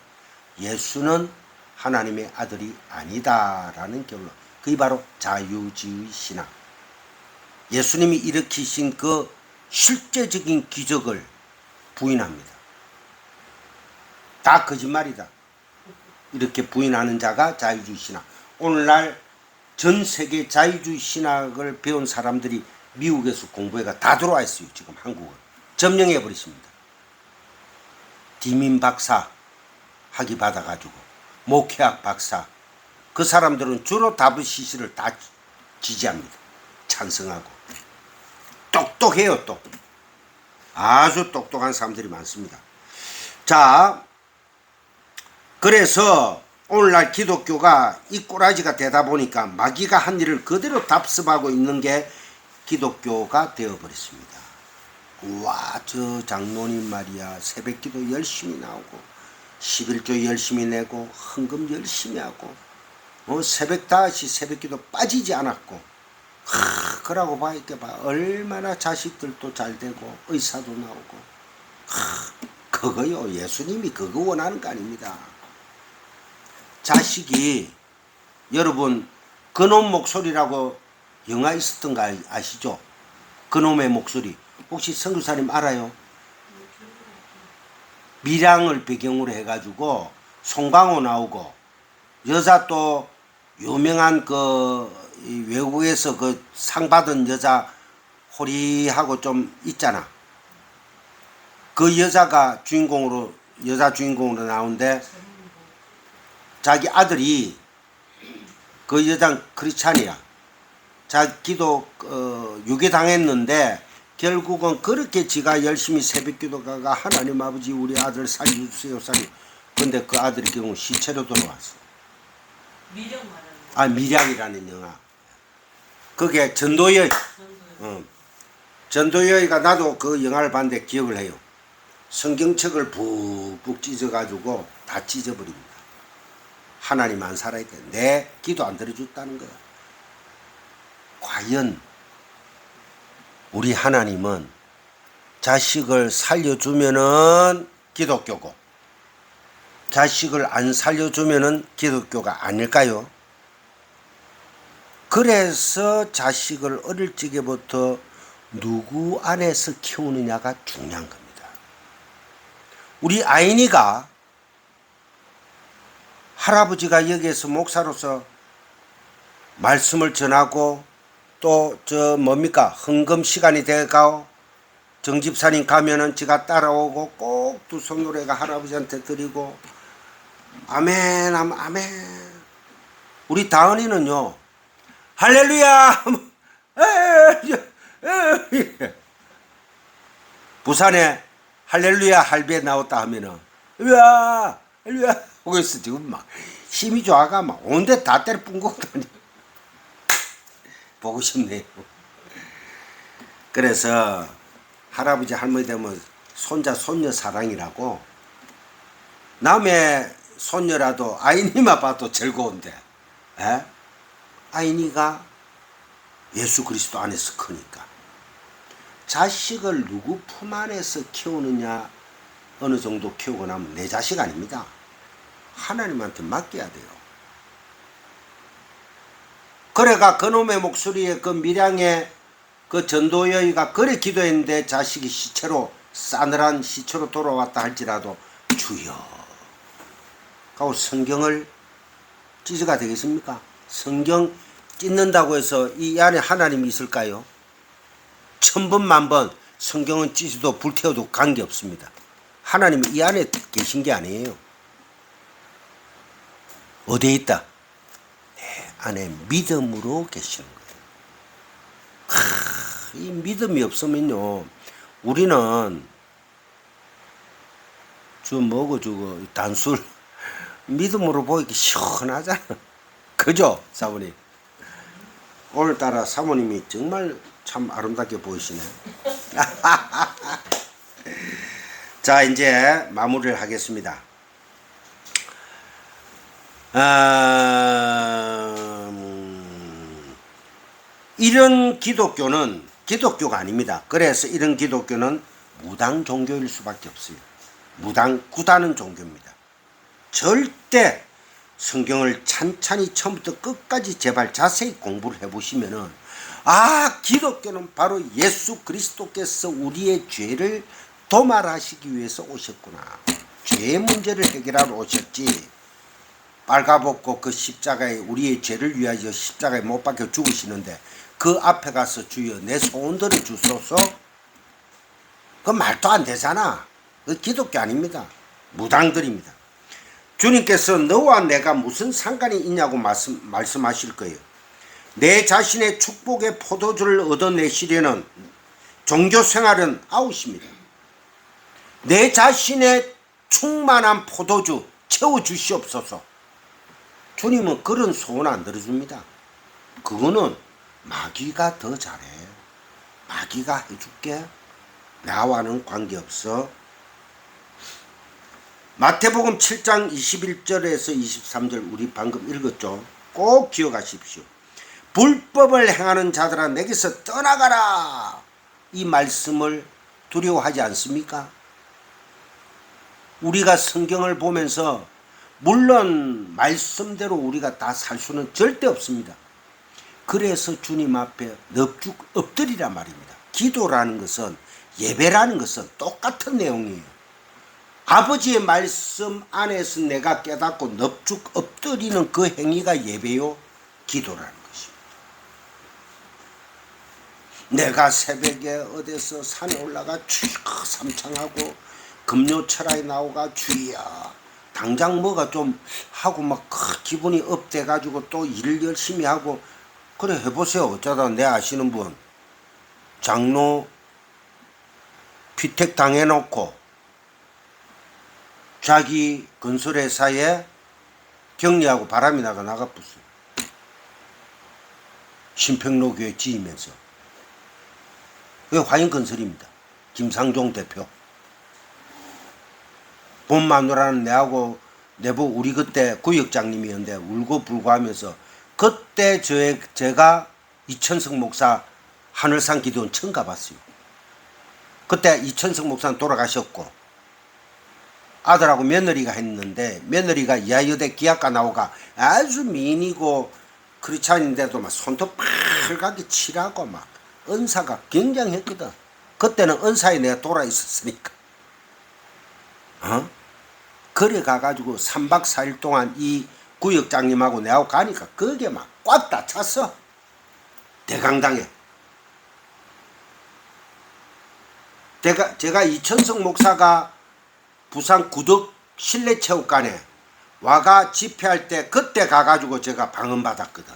예수는 하나님의 아들이 아니다라는 결론. 그게 바로 자유주의 신학. 예수님이 일으키신 그 실제적인 기적을 부인합니다. 다 거짓말이다. 이렇게 부인하는 자가 자유주의 신학. 오늘날 전 세계 자유주의 신학을 배운 사람들이 미국에서 공부해가 다 들어와 있어요. 지금 한국은 점령해 버렸습니다. 디민 박사 학위 받아가지고 목회학 박사, 그 사람들은 주로 WCC를 다 지지합니다. 찬성하고. 똑똑해요. 또 아주 똑똑한 사람들이 많습니다. 자, 그래서 오늘날 기독교가 이 꼬라지가 되다 보니까 마귀가 한 일을 그대로 답습하고 있는 게 기독교가 되어버렸습니다. 와, 저 장로님 말이야, 새벽기도 열심히 나오고 11조 열심히 내고 헌금 열심히 하고 새벽 5시 새벽기도 빠지지 않았고, 그러고 봐봐 얼마나 자식들도 잘 되고 의사도 나오고. 그거요, 예수님이 그거 원하는 거 아닙니다. 자식이, 여러분 그놈 목소리라고 영화 있었던 거 아시죠? 그놈의 목소리 혹시 선교사님 알아요? 밀양을 배경으로 해가지고 송강호 나오고, 여자 또 유명한 외국에서 그 상 받은 여자 호리하고 좀 있잖아. 그 여자가 여자 주인공으로 나오는데, 자기 아들이 그 여자는 크리스찬이야. 자기도 유괴당했는데 결국은 그렇게 지가 열심히 새벽기도 가가 하나님 아버지 우리 아들 살려주세요 근데 그 아들이 결국 시체로 돌아왔어. 미령 말하는 거. 밀양이라는 영화. 그게 전도여의. 전도여의가, 나도 그 영화를 봤는데 기억을 해요. 성경책을 푹푹 찢어가지고 다 찢어버립니다. 하나님 안 살아야 돼. 내 기도 안 들어줬다는 거야. 과연 우리 하나님은 자식을 살려주면은 기독교고, 자식을 안 살려주면은 기독교가 아닐까요? 그래서 자식을 어릴 적에부터 누구 안에서 키우느냐가 중요한 겁니다. 우리 아이니가, 할아버지가 여기에서 목사로서 말씀을 전하고, 또 헌금 시간이 돼가고 정집사님 가면은 지가 따라오고 꼭 두 성노래가 할아버지한테 드리고 아멘 아멘. 우리 다은이는요, 할렐루야 부산에 할렐루야 할배 나왔다 하면은 할렐루야 할렐루야 하고 있어. 지금 막 힘이 좋아가 막 온데 다 때려 뿜고 다니. 보고 싶네요. 그래서 할아버지 할머니 되면 손자 손녀 사랑이라고, 남의 손녀라도 아이니만 봐도 즐거운데, 아이니가 예수 그리스도 안에서 크니까. 자식을 누구 품 안에서 키우느냐, 어느 정도 키우고 나면 내 자식 아닙니다. 하나님한테 맡겨야 돼요. 그래가 그놈의 목소리에 그 밀양의 그 전도여의가 그래 기도했는데 자식이 시체로, 싸늘한 시체로 돌아왔다 할지라도 주여 하고 성경을 찢어가 되겠습니까? 성경 찢는다고 해서 이 안에 하나님이 있을까요? 1000번 만번 성경은 찢어도 불태워도 관계없습니다. 하나님이 이 안에 계신 게 아니에요. 어디에 있다? 내 안에 믿음으로 계시는 거예요. 이 믿음이 없으면요, 우리는 먹어주고 단술 믿음으로 보이기 시원하잖아. 그죠, 사모님? 오늘따라 사모님이 정말 참 아름답게 보이시네. 자, 이제 마무리를 하겠습니다. 이런 기독교는 기독교가 아닙니다. 그래서 이런 기독교는 무당 종교일 수밖에 없어요. 무당 구다는 종교입니다. 절대 성경을 찬찬히 처음부터 끝까지 제발 자세히 공부를 해보시면은, 기독교는 바로 예수 그리스도께서 우리의 죄를 도말하시기 위해서 오셨구나. 죄의 문제를 해결하러 오셨지. 빨가벗고 그 십자가에 우리의 죄를 위하여 십자가에 못 박혀 죽으시는데 그 앞에 가서 주여 내 소원 들어 주소서? 그 말도 안 되잖아. 그 기독교 아닙니다. 무당들입니다. 주님께서 너와 내가 무슨 상관이 있냐고 말씀하실 거예요. 내 자신의 축복의 포도주를 얻어내시려는 종교생활은 아웃입니다. 내 자신의 충만한 포도주 채워주시옵소서. 주님은 그런 소원 안 들어줍니다. 그거는 마귀가 더 잘해. 마귀가 해줄게. 나와는 관계없어. 마태복음 7장 21절에서 23절 우리 방금 읽었죠. 꼭 기억하십시오. 불법을 행하는 자들아 내게서 떠나가라. 이 말씀을 두려워하지 않습니까? 우리가 성경을 보면서 물론 말씀대로 우리가 다 살 수는 절대 없습니다. 그래서 주님 앞에 넙죽 엎드리란 말입니다. 기도라는 것은, 예배라는 것은 똑같은 내용이에요. 아버지의 말씀 안에서 내가 깨닫고 넙죽 엎드리는 그 행위가 예배요, 기도라는 것입니다. 내가 새벽에 어디서 산에 올라가 주여 삼창하고 금요철학에 나오가 주여 당장 뭐가 좀 하고 막 기분이 업돼 가지고 또 일을 열심히 하고 그래 해보세요. 어쩌다 내 아시는 분 장로 피택 당해놓고 자기 건설회사에 격리하고 바람이 나가버렸어요. 신평로교회 지으면서. 그게 화인건설입니다. 김상종 대표. 본 마누라는 내하고 내부 우리 그때 구역장님이었는데 울고불고 하면서 그때 제가 이천석 목사 하늘산 기도원 처음 가봤어요. 그때 이천석 목사는 돌아가셨고 아들하고 며느리가 했는데 며느리가 이하여대 기악과 나오가 아주 미인이고 그렇지 않은데도 막 손톱 빨갛게 칠하고 막 은사가 굉장했거든. 그때는 은사에 내가 돌아 있었으니까. 그래 가가지고 3박 4일 동안 이 구역장님하고 내하고 가니까 그게 막 꽉 다 찼어. 대강당에. 제가 이천석 목사가 부산 구덕 실내체육관에 와가 집회할 때 그때 가가지고 제가 방언받았거든.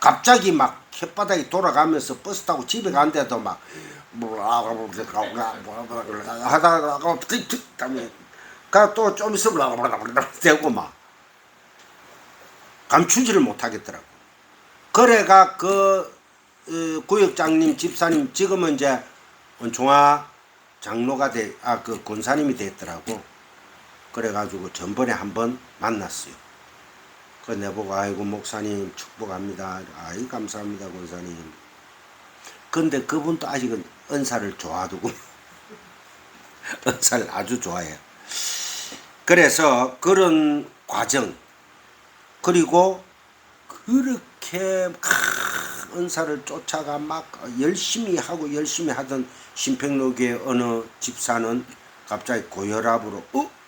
갑자기 막 혓바닥이 돌아가면서 버스 타고 집에 간데도 막 하다가 또 좀 있으면 되고 막 감추지를 못하겠더라고. 그래가 그 구역장님 집사님 지금은 이제 원총아 장로가 그 권사님이 됐더라고. 그래가지고 전번에 한번 만났어요. 그 내보고 아이고 목사님 축복합니다. 아이 감사합니다 권사님. 근데 그분도 아직은 은사를 좋아하고 은사를 아주 좋아해요. 그래서 그런 과정 그리고 그렇게 은사를 쫓아가 막 열심히 하고 열심히 하던 신평로교회 어느 집사는 갑자기 고혈압으로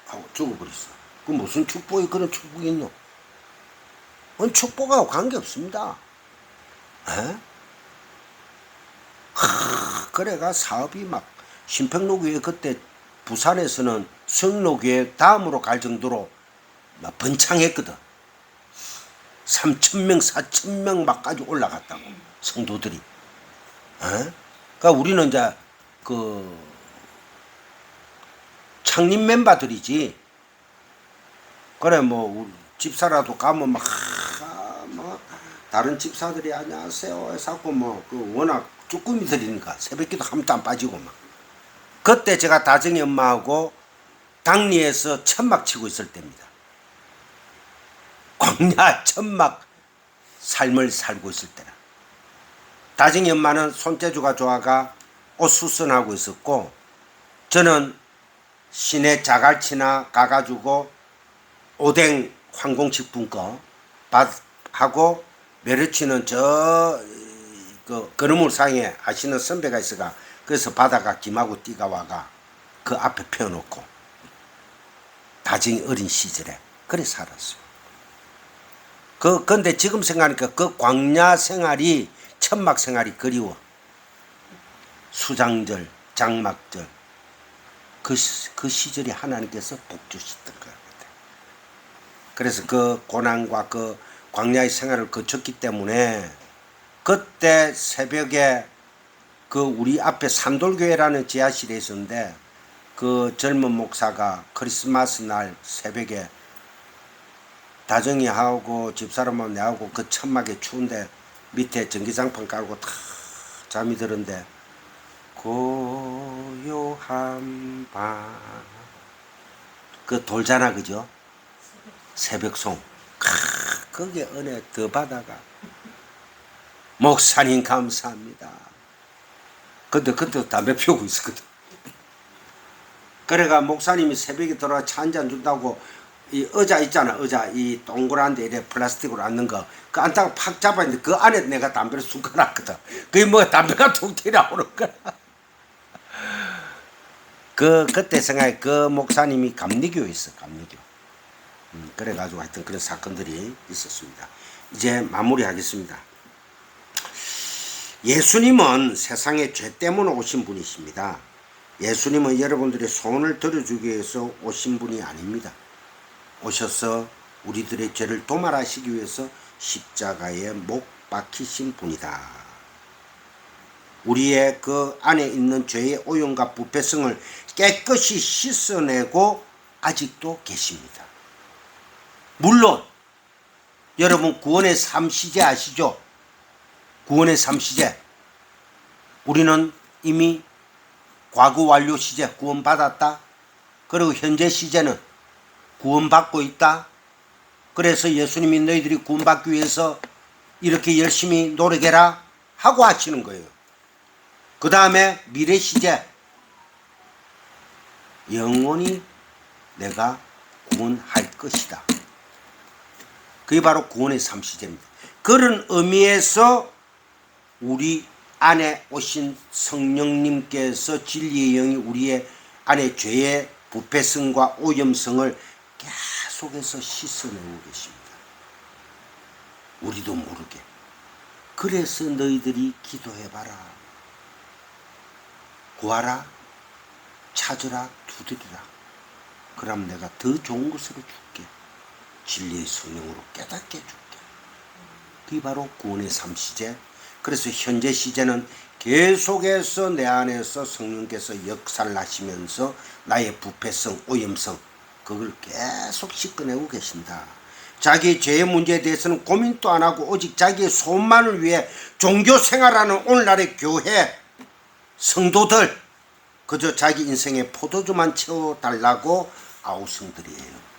하고 죽어버렸어. 그 무슨 축복이 그런 축복이 있노? 축복하고 관계없습니다. 에? 그래가 사업이 막 신평로교회 그때 부산에서는 성로교회 다음으로 갈 정도로 막 번창했거든. 3,000명 4,000명 막까지 올라갔다고 성도들이. 그러니까 우리는 이제 그 창립 멤버들이지. 그래 뭐 집사라도 가면 막 다른 집사들이 안녕하세요 해서 뭐 그 워낙 쭈꾸미들이니까 새벽기도 한도 안 빠지고 막. 그때 제가 다정이 엄마하고 당리에서 천막 치고 있을 때입니다. 광야 천막 삶을 살고 있을 때라. 다정이 엄마는 손재주가 좋아가 옷 수선하고 있었고 저는 시내 자갈치나 가가지고 오뎅 황공식분 거 하고 메르치는 그 거느물상에 아시는 선배가 있어가 그래서 바다가 김하고 띠가 와가 그 앞에 펴놓고 다정이 어린 시절에 그래 살았어요. 근데 지금 생각하니까 그 광야 생활이 천막 생활이 그리워. 수장절, 장막절 그 시절이 하나님께서 복주셨던 것 같아요. 그래서 그 고난과 그 광야의 생활을 거쳤기 때문에 그때 새벽에 그 우리 앞에 산돌교회라는 지하실에 있었는데 그 젊은 목사가 크리스마스 날 새벽에 다정이하고 집사람하고 내하고 그 천막에 추운데 밑에 전기장판 깔고 탁 잠이 드는데 고요한 밤 그 돌잖아 그죠? 새벽송 거기에 은혜 더 받아가 목사님 감사합니다. 근데 그때 담배 피우고 있었거든. 그래가 목사님이 새벽에 들어와 차 한 잔 준다고 이 의자 있잖아 의자 이 동그란데 이래 플라스틱으로 앉는 거 그 앉다가 팍 잡았는데 그 안에 내가 담배를 쑥 놨거든. 그게 뭐 담배가 툭 튀어나오는 거야. 그때 생각에 그 목사님이 감리교였어 감리교. 그래가지고 하여튼 그런 사건들이 있었습니다. 이제 마무리하겠습니다. 예수님은 세상에 죄 때문에 오신 분이십니다. 예수님은 여러분들의 소원을 들어주기 위해서 오신 분이 아닙니다. 오셔서 우리들의 죄를 도말하시기 위해서 십자가에 못 박히신 분이다. 우리의 그 안에 있는 죄의 오염과 부패성을 깨끗이 씻어내고 아직도 계십니다. 물론 여러분 구원의 삼시제 아시죠? 구원의 삼시제. 우리는 이미 과거 완료 시제 구원받았다. 그리고 현재 시제는 구원받고 있다. 그래서 예수님이 너희들이 구원받기 위해서 이렇게 열심히 노력해라 하고 하시는 거예요. 그 다음에 미래 시제. 영원히 내가 구원할 것이다. 그게 바로 구원의 삼시제입니다. 그런 의미에서 우리 안에 오신 성령님께서 진리의 영이 우리의 안에 죄의 부패성과 오염성을 계속해서 씻어내고 계십니다. 우리도 모르게. 그래서 너희들이 기도해봐라. 구하라. 찾으라. 두드리라. 그럼 내가 더 좋은 것으로 줄게. 진리의 성령으로 깨닫게 해줄게. 그게 바로 구원의 삼시제. 그래서 현재 시제는 계속해서 내 안에서 성령께서 역사를 하시면서 나의 부패성, 오염성 그걸 계속 씻어내고 계신다. 자기 죄의 문제에 대해서는 고민도 안 하고 오직 자기의 소원만을 위해 종교 생활하는 오늘날의 교회 성도들 그저 자기 인생의 포도주만 채워달라고 아우성들이에요.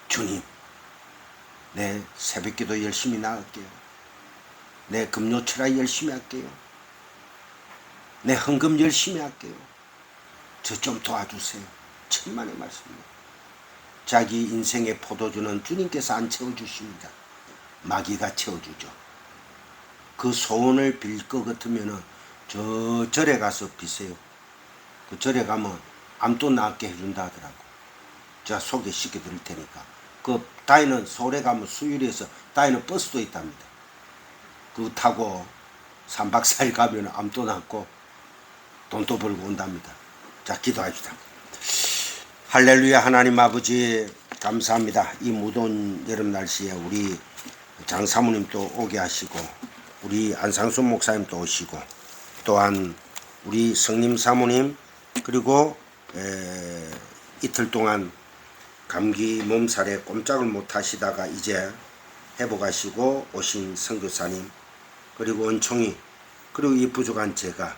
주님, 내 새벽기도 열심히 나갈게요. 내 금요철학 열심히 할게요. 내 헌금 열심히 할게요. 저 좀 도와주세요. 천만의 말씀입니다. 자기 인생의 포도주는 주님께서 안 채워주십니다. 마귀가 채워주죠. 그 소원을 빌 것 같으면 저 절에 가서 비세요. 그 절에 가면 암도 낫게 해준다 하더라고. 제가 소개시켜 드릴 테니까. 그 다이는 서울에 가면 수유리에서 다이는 버스도 있답니다. 그거 타고 3박 4일 가면 암도 낫고 돈도 벌고 온답니다. 자, 기도합시다. 할렐루야. 하나님 아버지 감사합니다. 이 무더운 여름 날씨에 우리 장사모님도 오게 하시고 우리 안상순 목사님도 오시고 또한 우리 성림 사모님 그리고 이틀 동안 감기 몸살에 꼼짝을 못 하시다가 이제 회복하시고 오신 선교사님 그리고 은총이 그리고 이 부족한 제가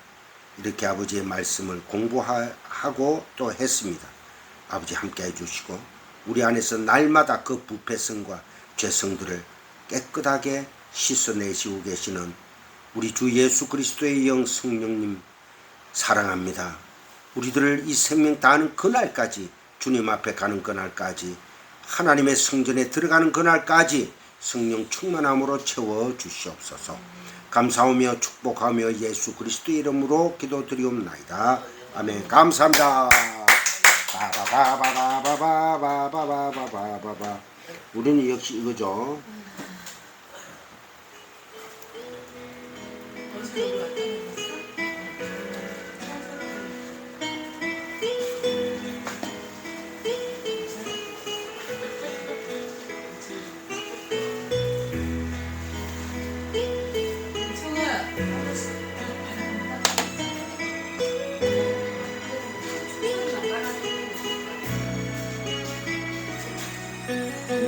이렇게 아버지의 말씀을 공부하고 또 했습니다. 아버지 함께 해주시고 우리 안에서 날마다 그 부패성과 죄성들을 깨끗하게 씻어내시고 계시는 우리 주 예수 그리스도의 영 성령님 사랑합니다. 우리들을 이 생명 다하는 그날까지 주님 앞에 가는 그날까지 하나님의 성전에 들어가는 그날까지 성령 충만함으로 채워주시옵소서. 감사하며 축복하며 예수 그리스도의 이름으로 기도드리옵나이다. 아멘. 감사합니다. 바바바바바바바바바바바바. 우리는 역시 이거죠. 어디서